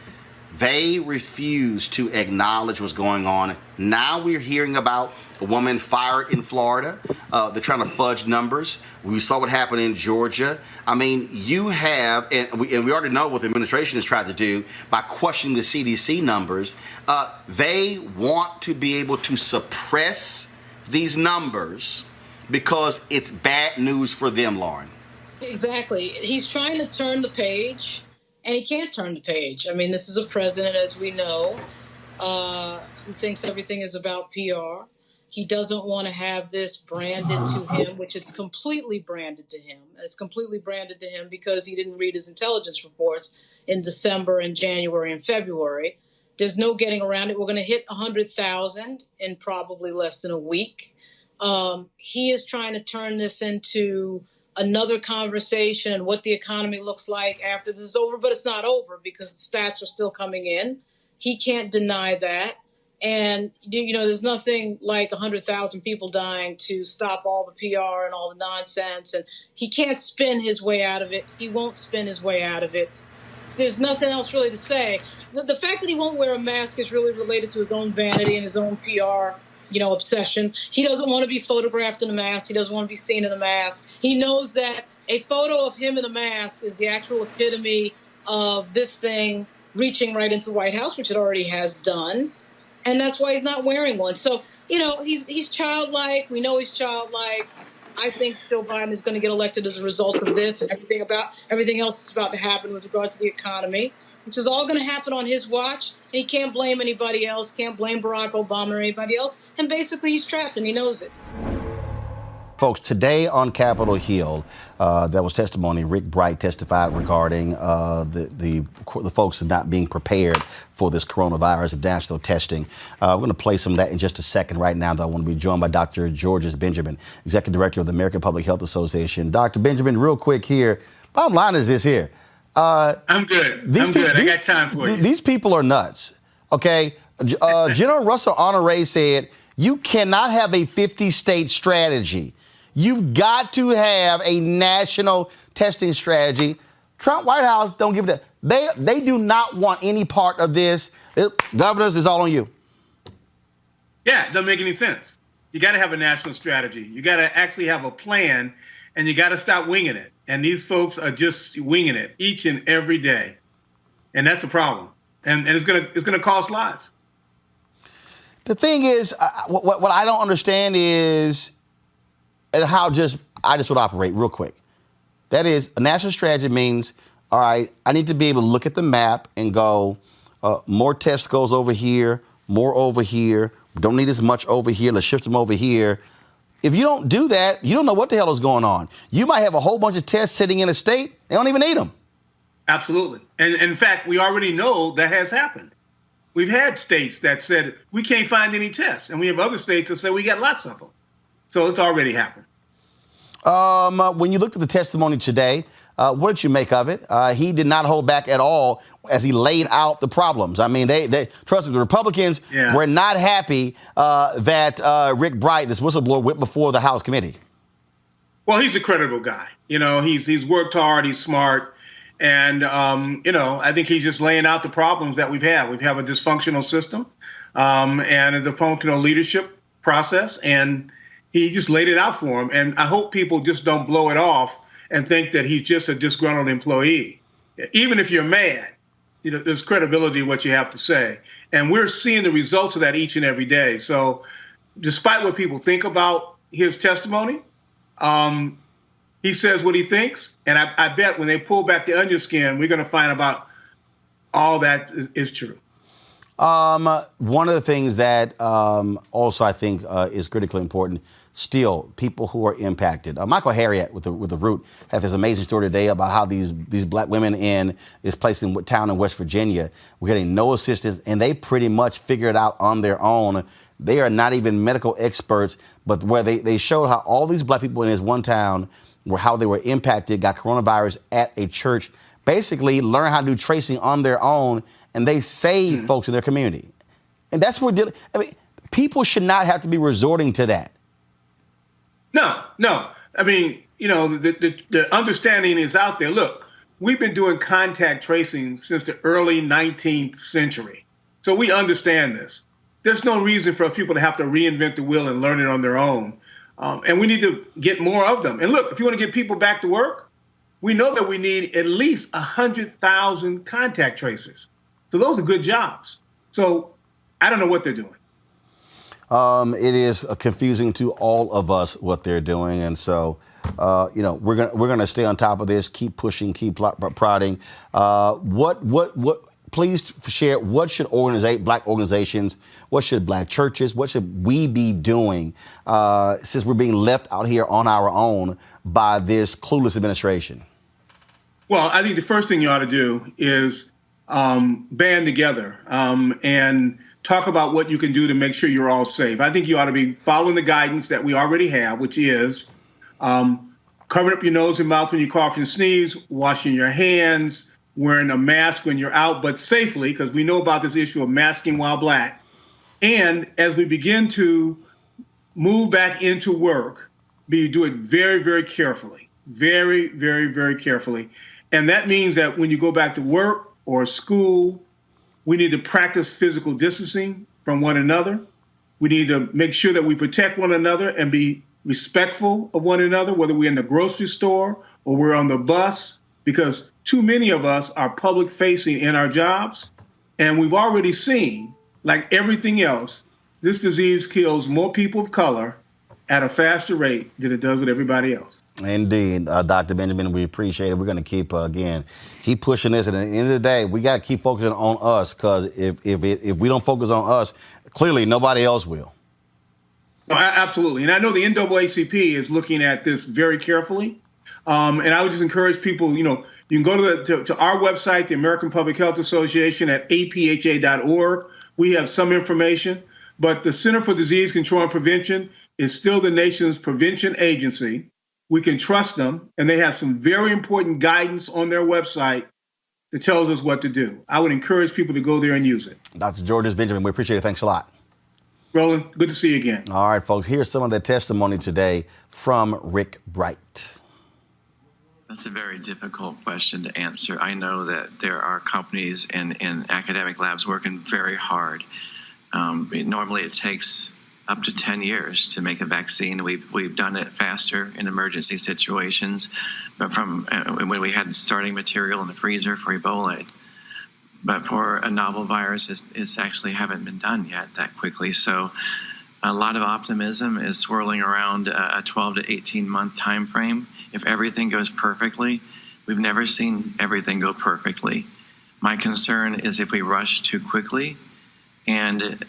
They refuse to acknowledge what's going on. Now we're hearing about a woman fired in Florida. They're trying to fudge numbers. We saw what happened in Georgia. I mean, you have, and we already know what the administration has tried to do by questioning the CDC numbers. They want to be able to suppress these numbers because it's bad news for them, Lauren. Exactly. He's trying to turn the page. And he can't turn the page. I mean, this is a president, as we know, who thinks everything is about PR. He doesn't want to have this branded to him, which it's completely branded to him. And it's completely branded to him because he didn't read his intelligence reports in December and January and February. There's no getting around it. We're going to hit 100,000 in probably less than a week. He is trying to turn this into another conversation and what the economy looks like after this is over, but it's not over because the stats are still coming in. He can't deny that. And, there's nothing like 100,000 people dying to stop all the PR and all the nonsense. And he can't spin his way out of it. He won't spin his way out of it. There's nothing else really to say. The fact that he won't wear a mask is really related to his own vanity and his own PR obsession. He doesn't want to be photographed in a mask. He doesn't want to be seen in a mask. He knows that a photo of him in a mask is the actual epitome of this thing reaching right into the White House, which it already has done. And that's why he's not wearing one. So, he's childlike. We know he's childlike. I think Joe Biden is going to get elected as a result of this and everything else that's about to happen with regard to the economy, which is all going to happen on his watch. And he can't blame anybody else, can't blame Barack Obama or anybody else. And basically he's trapped and he knows it. Folks, today on Capitol Hill, there was testimony. Rick Bright testified regarding the folks not being prepared for this coronavirus and national testing. We're going to play some of that in just a second. Right now, though, I want to be joined by Dr. Georges Benjamin, Executive Director of the American Public Health Association. Dr. Benjamin, real quick here. Bottom line is this here. I'm good. I got time for you. These people are nuts. Okay. General Russell Honore said, you cannot have a 50-state strategy. You've got to have a national testing strategy. Trump White House don't give it. They do not want any part of this. Governors, is all on you. Yeah, it doesn't make any sense. You got to have a national strategy. You got to actually have a plan, and you got to stop winging it. And these folks are just winging it each and every day, and that's a problem. And it's gonna cost lives. The thing is, what I don't understand is how I just would operate real quick. That is, a national strategy means, all right, I need to be able to look at the map and go, more tests goes over here, more over here. We don't need as much over here. Let's shift them over here. If you don't do that, you don't know what the hell is going on. You might have a whole bunch of tests sitting in a state. They don't even need them. Absolutely. And in fact, we already know that has happened. We've had states that said, we can't find any tests. And we have other states that say we got lots of them. So it's already happened. When you looked at the testimony today, what did you make of it? He did not hold back at all as he laid out the problems. I mean, they trust me, the Republicans were not happy that Rick Bright, this whistleblower, went before the House committee. Well, he's a credible guy. He's worked hard. He's smart. And, I think he's just laying out the problems that we've had. We have a dysfunctional system and a dysfunctional leadership process. And he just laid it out for him. And I hope people just don't blow it off and think that he's just a disgruntled employee. Even if you're mad, there's credibility in what you have to say. And we're seeing the results of that each and every day. So despite what people think about his testimony, he says what he thinks, and I bet when they pull back the onion skin, we're going to find about all that is true. One of the things that also I think is critically important, still, people who are impacted. Michael Harriet with the Root had this amazing story today about how these black women in this place in town in West Virginia were getting no assistance, and they pretty much figured it out on their own. They are not even medical experts, but where they showed how all these black people in this one town were how they were impacted, got coronavirus at a church, basically learn how to do tracing on their own, and they saved folks in their community. And that's what we're dealing. I mean, people should not have to be resorting to that. No. I mean, you know, the understanding is out there. Look, we've been doing contact tracing since the early 19th century. So we understand this. There's no reason for people to have to reinvent the wheel and learn it on their own. And we need to get more of them. And look, if you want to get people back to work, we know that we need at least 100,000 contact tracers. So those are good jobs. So I don't know what they're doing. It is confusing to all of us what they're doing, and so we're gonna stay on top of this, keep pushing, keep prodding. Please share what should black organizations, what should black churches, what should we be doing since we're being left out here on our own by this clueless administration? Well, I think the first thing you ought to do is band together and talk about what you can do to make sure you're all safe. I think you ought to be following the guidance that we already have, which is covering up your nose and mouth when you cough and sneeze, washing your hands, wearing a mask when you're out, but safely, because we know about this issue of masking while black. And as we begin to move back into work, do it very, very carefully, very, very, very carefully. And that means that when you go back to work or school, we need to practice physical distancing from one another. We need to make sure that we protect one another and be respectful of one another, whether we're in the grocery store or we're on the bus, because too many of us are public facing in our jobs. And we've already seen, like everything else, this disease kills more people of color at a faster rate than it does with everybody else. Indeed, Dr. Benjamin, we appreciate it. We're going to keep pushing this. And at the end of the day, we got to keep focusing on us, because if we don't focus on us, clearly nobody else will. No, absolutely. And I know the NAACP is looking at this very carefully. And I would just encourage people, you can go to our website, the American Public Health Association, at apha.org. We have some information, but the Center for Disease Control and Prevention is still the nation's prevention agency. We can trust them, and they have some very important guidance on their website that tells us what to do. I would encourage people to go there and use it. Dr. George Benjamin, we appreciate it. Thanks a lot. Roland, good to see you again. All right, folks, here's some of the testimony today from Rick Bright. That's a very difficult question to answer. I know that there are companies in academic labs working very hard. Normally it takes up to 10 years to make a vaccine. We've done it faster in emergency situations, but from when we had starting material in the freezer for Ebola. But for a novel virus, it's actually haven't been done yet that quickly. So a lot of optimism is swirling around a 12 to 18 month time frame. If everything goes perfectly, we've never seen everything go perfectly. My concern is if we rush too quickly and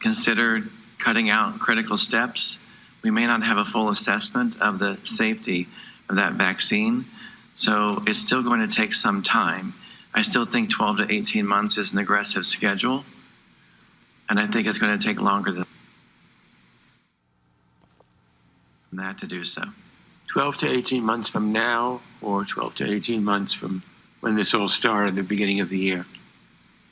consider cutting out critical steps, we may not have a full assessment of the safety of that vaccine. So it's still going to take some time. I still think 12 to 18 months is an aggressive schedule, and I think it's going to take longer than that to do so. 12 to 18 months from now, or 12 to 18 months from when this all started at the beginning of the year?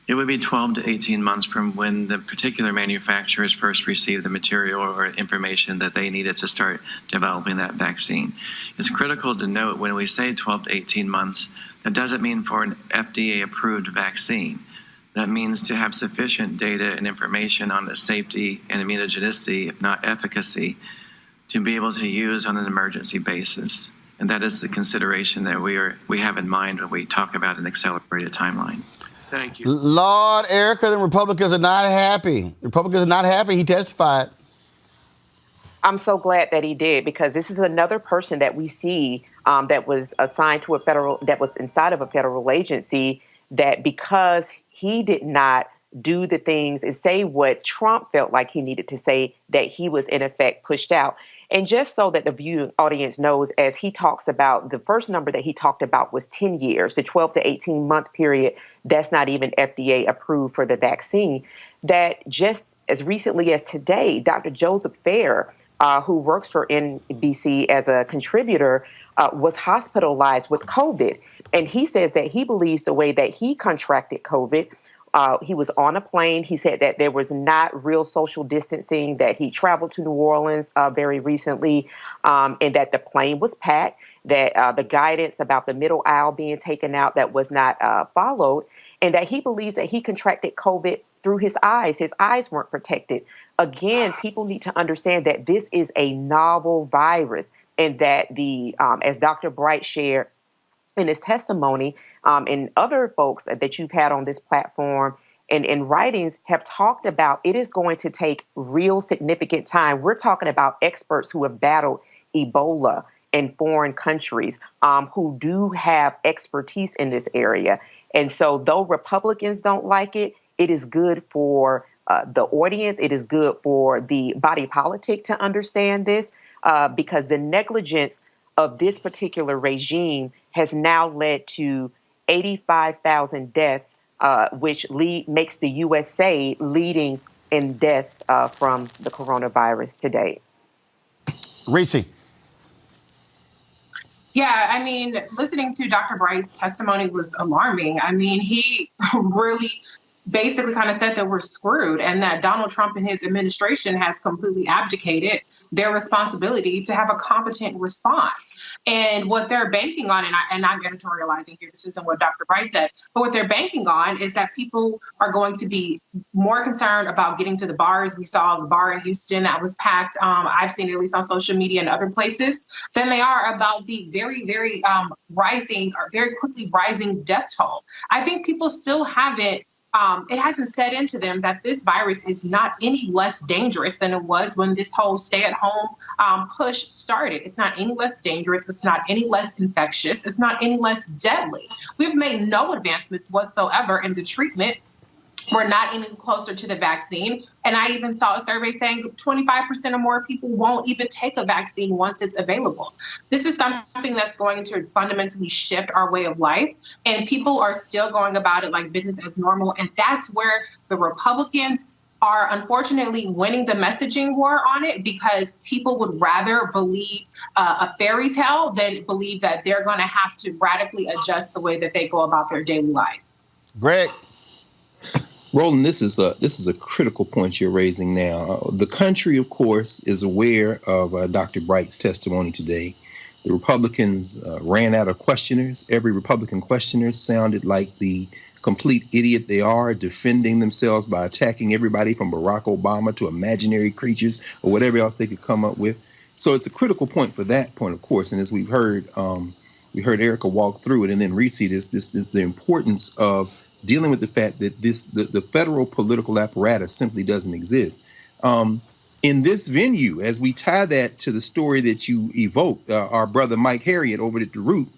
It would be 12 to 18 months from when the particular manufacturers first received the material or information that they needed to start developing that vaccine. It's critical to note when we say 12 to 18 months, that doesn't mean for an FDA-approved vaccine. That means to have sufficient data and information on the safety and immunogenicity, if not efficacy, to be able to use on an emergency basis. And that is the consideration that we have in mind when we talk about an accelerated timeline. Thank you. Lord, Erica, the Republicans are not happy. He testified. I'm so glad that he did, because this is another person that we see that was assigned to that was inside of a federal agency, that because he did not do the things and say what Trump felt like he needed to say, that he was in effect pushed out. And just so that the viewing audience knows, as he talks about, the first number that he talked about was 10 years, the 12 to 18 month period. That's not even FDA approved for the vaccine. That just as recently as today, Dr. Joseph Fair, who works for NBC as a contributor, was hospitalized with COVID. And he says that he believes the way that he contracted COVID, he was on a plane. He said that there was not real social distancing, that he traveled to New Orleans very recently, and that the plane was packed, that the guidance about the middle aisle being taken out, that was not followed, and that he believes that he contracted COVID through his eyes. His eyes weren't protected. Again, people need to understand that this is a novel virus, and that as Dr. Bright shared in his testimony, and other folks that you've had on this platform and in writings have talked about, it is going to take real significant time. We're talking about experts who have battled Ebola in foreign countries, who do have expertise in this area. And so though Republicans don't like it, it is good for the audience. It is good for the body politic to understand this, because the negligence of this particular regime has now led to 85,000 deaths, which makes the USA leading in deaths from the coronavirus to date. Reese. Yeah, I mean, listening to Dr. Bright's testimony was alarming. I mean, he really basically kind of said that we're screwed, and that Donald Trump and his administration has completely abdicated their responsibility to have a competent response. And what they're banking on, and I'm editorializing here, this isn't what Dr. Bright said, but what they're banking on is that people are going to be more concerned about getting to the bars. We saw the bar in Houston that was packed. I've seen it at least on social media and other places, than they are about the very, very very quickly rising death toll. I think people still haven't it hasn't set into them that this virus is not any less dangerous than it was when this whole stay-at-home push started. It's not any less dangerous. It's not any less infectious. It's not any less deadly. We've made no advancements whatsoever in the treatment. We're not any closer to the vaccine. And I even saw a survey saying 25% or more people won't even take a vaccine once it's available. This is something that's going to fundamentally shift our way of life. And people are still going about it like business as normal. And that's where the Republicans are unfortunately winning the messaging war on it, because people would rather believe a fairy tale than believe that they're going to have to radically adjust the way that they go about their daily life. Greg. Roland, this is a critical point you're raising now. The country, of course, is aware of Dr. Bright's testimony today. The Republicans ran out of questioners. Every Republican questioner sounded like the complete idiot they are, defending themselves by attacking everybody from Barack Obama to imaginary creatures or whatever else they could come up with. So it's a critical point for that point, of course. And as we've heard, Erica walk through it, and then Reese, this the importance of dealing with the fact that the federal political apparatus simply doesn't exist. In this venue, as we tie that to the story that you evoked, our brother Mike Harriet over at The Root,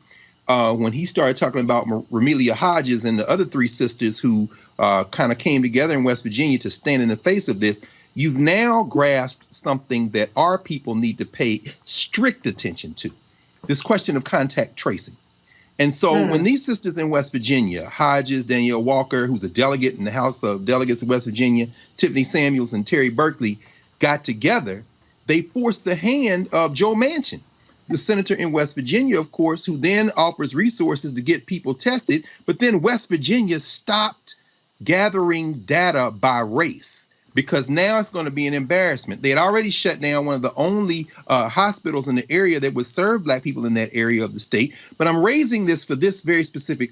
when he started talking about Ramelia Hodges and the other three sisters who kind of came together in West Virginia to stand in the face of this, you've now grasped something that our people need to pay strict attention to, this question of contact tracing. And so when these sisters in West Virginia, Hodges, Danielle Walker, who's a delegate in the House of Delegates of West Virginia, Tiffany Samuels and Terry Berkeley got together, they forced the hand of Joe Manchin, the senator in West Virginia, of course, who then offers resources to get people tested. But then West Virginia stopped gathering data by race, because now it's going to be an embarrassment. They had already shut down one of the only hospitals in the area that would serve Black people in that area of the state. But I'm raising this for this very specific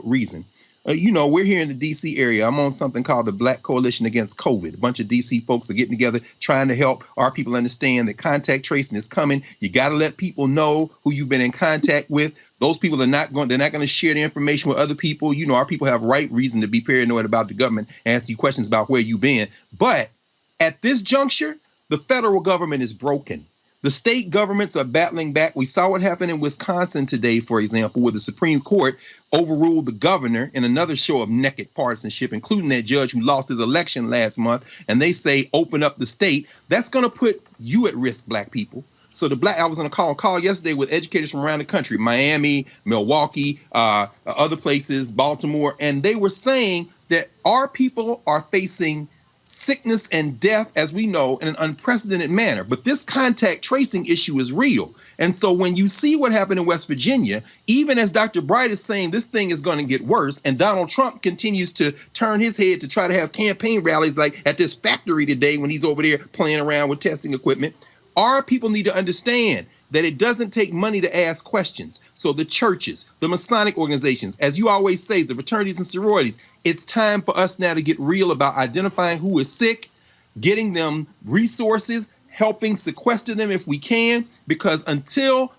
reason. We're here in the D.C. area. I'm on something called the Black Coalition Against COVID. A bunch of D.C. folks are getting together trying to help our people understand that contact tracing is coming. You got to let people know who you've been in contact with. Those people are not going to share the information with other people. Our people have right reason to be paranoid about the government and ask you questions about where you've been. But at this juncture, The federal government is broken. The state governments are battling back. We saw what happened in Wisconsin today, for example, where the Supreme Court overruled the governor in another show of naked partisanship, including that judge who lost his election last month. And they say, open up the state. That's going to put you at risk, black people. So I was on a call yesterday with educators from around the country, Miami, Milwaukee, other places, Baltimore, and they were saying that our people are facing sickness and death, as we know, in an unprecedented manner. But this contact tracing issue is real. And so when you see what happened in West Virginia, even as Dr. Bright is saying this thing is going to get worse, and Donald Trump continues to turn his head to try to have campaign rallies like at this factory today when he's over there playing around with testing equipment, our people need to understand that it doesn't take money to ask questions. So the churches, the Masonic organizations, as you always say, the fraternities and sororities, it's time for us now to get real about identifying who is sick, getting them resources, helping sequester them if we can, because until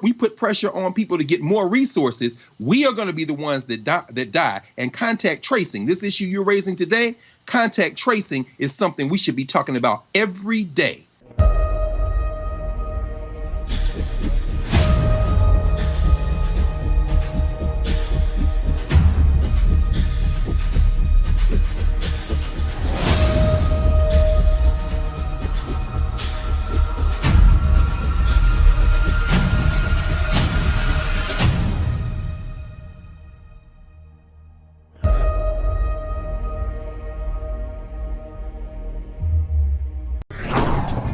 we put pressure on people to get more resources, we are going to be the ones that die. And contact tracing, this issue you're raising today, contact tracing is something we should be talking about every day.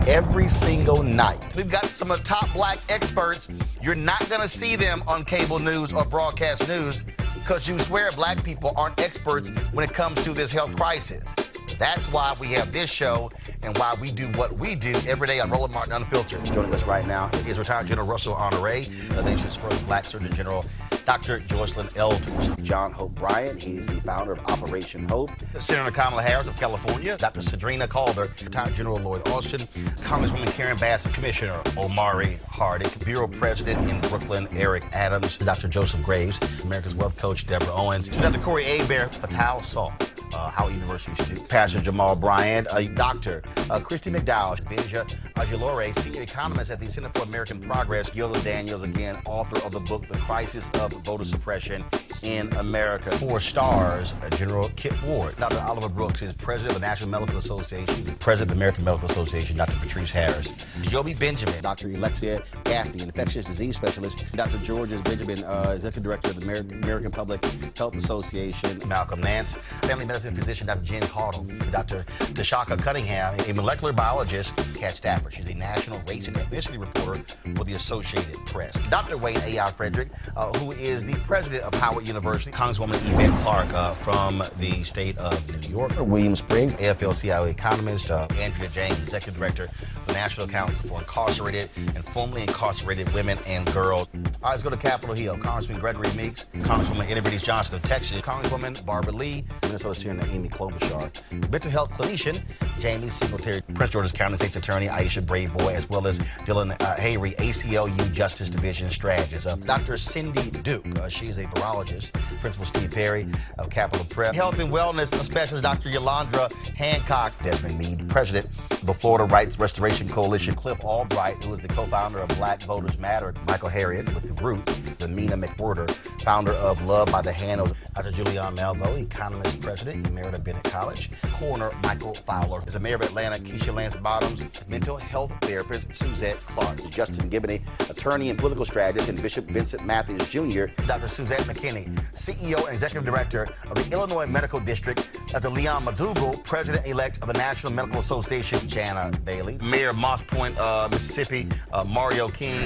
Every single night. We've got some of the top black experts. You're not going to see them on cable news or broadcast news because you swear black people aren't experts when it comes to this health crisis. That's why we have this show and why we do what we do every day on Roland Martin Unfiltered. Joining us right now is retired General Russell Honore, the nation's first black Surgeon General, Dr. Joycelyn Elders. John Hope Bryant, he's the founder of Operation Hope. Senator Kamala Harris of California, Dr. Cedrina Calder, retired General Lloyd Austin, Congresswoman Karen Bass, Commissioner Omari Hardick, Bureau President in Brooklyn, Eric Adams, Dr. Joseph Graves, America's Wealth Coach, Deborah Owens, Dr. Corey Abear, Patal Salt, Howard University student, Pastor Jamal Bryant, Dr. Christy McDowell, Benja Ajilore, senior economist at the Center for American Progress, Gilda Daniels, again, author of the book, The Crisis of Voter Suppression in America. 4 stars, General Kip Ward. Dr. Oliver Brooks is president of the National Medical Association, president of the American Medical Association, Dr. Patrice Harris. Joby Benjamin, Dr. Alexia Gaffney, infectious disease specialist, Dr. Georges Benjamin, executive director of the American Public Health Association, Malcolm Nance, family medicine physician, Dr. Jen Caudle, Dr. Tashaka Cunningham, a molecular biologist, Kat Stafford. She's a national race and ethnicity reporter for the Associated Press. Dr. Wayne A.R. Frederick, who is the president of Howard University, Congresswoman Yvette Clarke from the state of New York, William Spriggs, AFL-CIO economist, Andrea James, executive director of the National Council for Incarcerated and Formerly Incarcerated Women and Girls. All right, let's go to Capitol Hill. Congressman Gregory Meeks, Congresswoman Eddie Bernice Johnson of Texas, Congresswoman Barbara Lee, Minnesota Senator Amy Klobuchar, mental health clinician Jamie Singletary, Prince George's County State's Attorney Aisha Braveboy, as well as Dylan Hayrie, ACLU Justice Division strategist. Dr. Cindy Duke, she is a virologist. Principal Steve Perry of Capitol Prep. Health and wellness specialist Dr. Yolandra Hancock. Desmond Meade, president of the Florida Rights Restoration Coalition. Cliff Albright, who is the co-founder of Black Voters Matter. Michael Harriet with the group. Lamina McWhorter, founder of Love by the Hand. Dr. Julianne Malveaux, economist president, Emerita Bennett College. Coroner Michael Fowler is the mayor of Atlanta. Keisha Lance Bottoms, mental health therapist Suzette Clark. Justin Gibney, attorney and political strategist, and Bishop Vincent Matthews Jr. Dr. Suzette McKinney, CEO and executive director of the Illinois Medical District. Dr. Leon Madugal, president-elect of the National Medical Association. Jana Bailey, mayor of Moss Point, Mississippi. Mario King.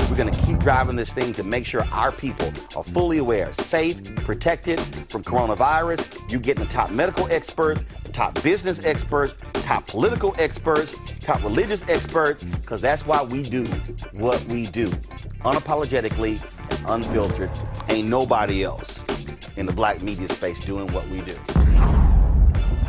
We're going to keep driving this thing to make sure our people are fully aware, safe, protected from coronavirus. You getting the top medical experts, top business experts, top political experts, top religious experts, because that's why we do what we do. Unapologetically and unfiltered. Ain't nobody else in the black media space doing what we do.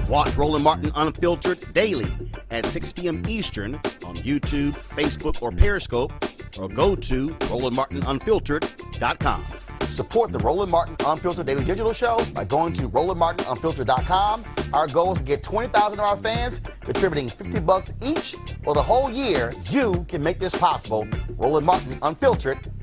Watch Roland Martin Unfiltered daily at 6 p.m. Eastern on YouTube, Facebook, or Periscope, or go to RolandMartinUnfiltered.com. Support the Roland Martin Unfiltered Daily Digital Show by going to RolandMartinUnfiltered.com. Our goal is to get 20,000 of our fans contributing $50 each for the whole year. You can make this possible. RolandMartinUnfiltered.com.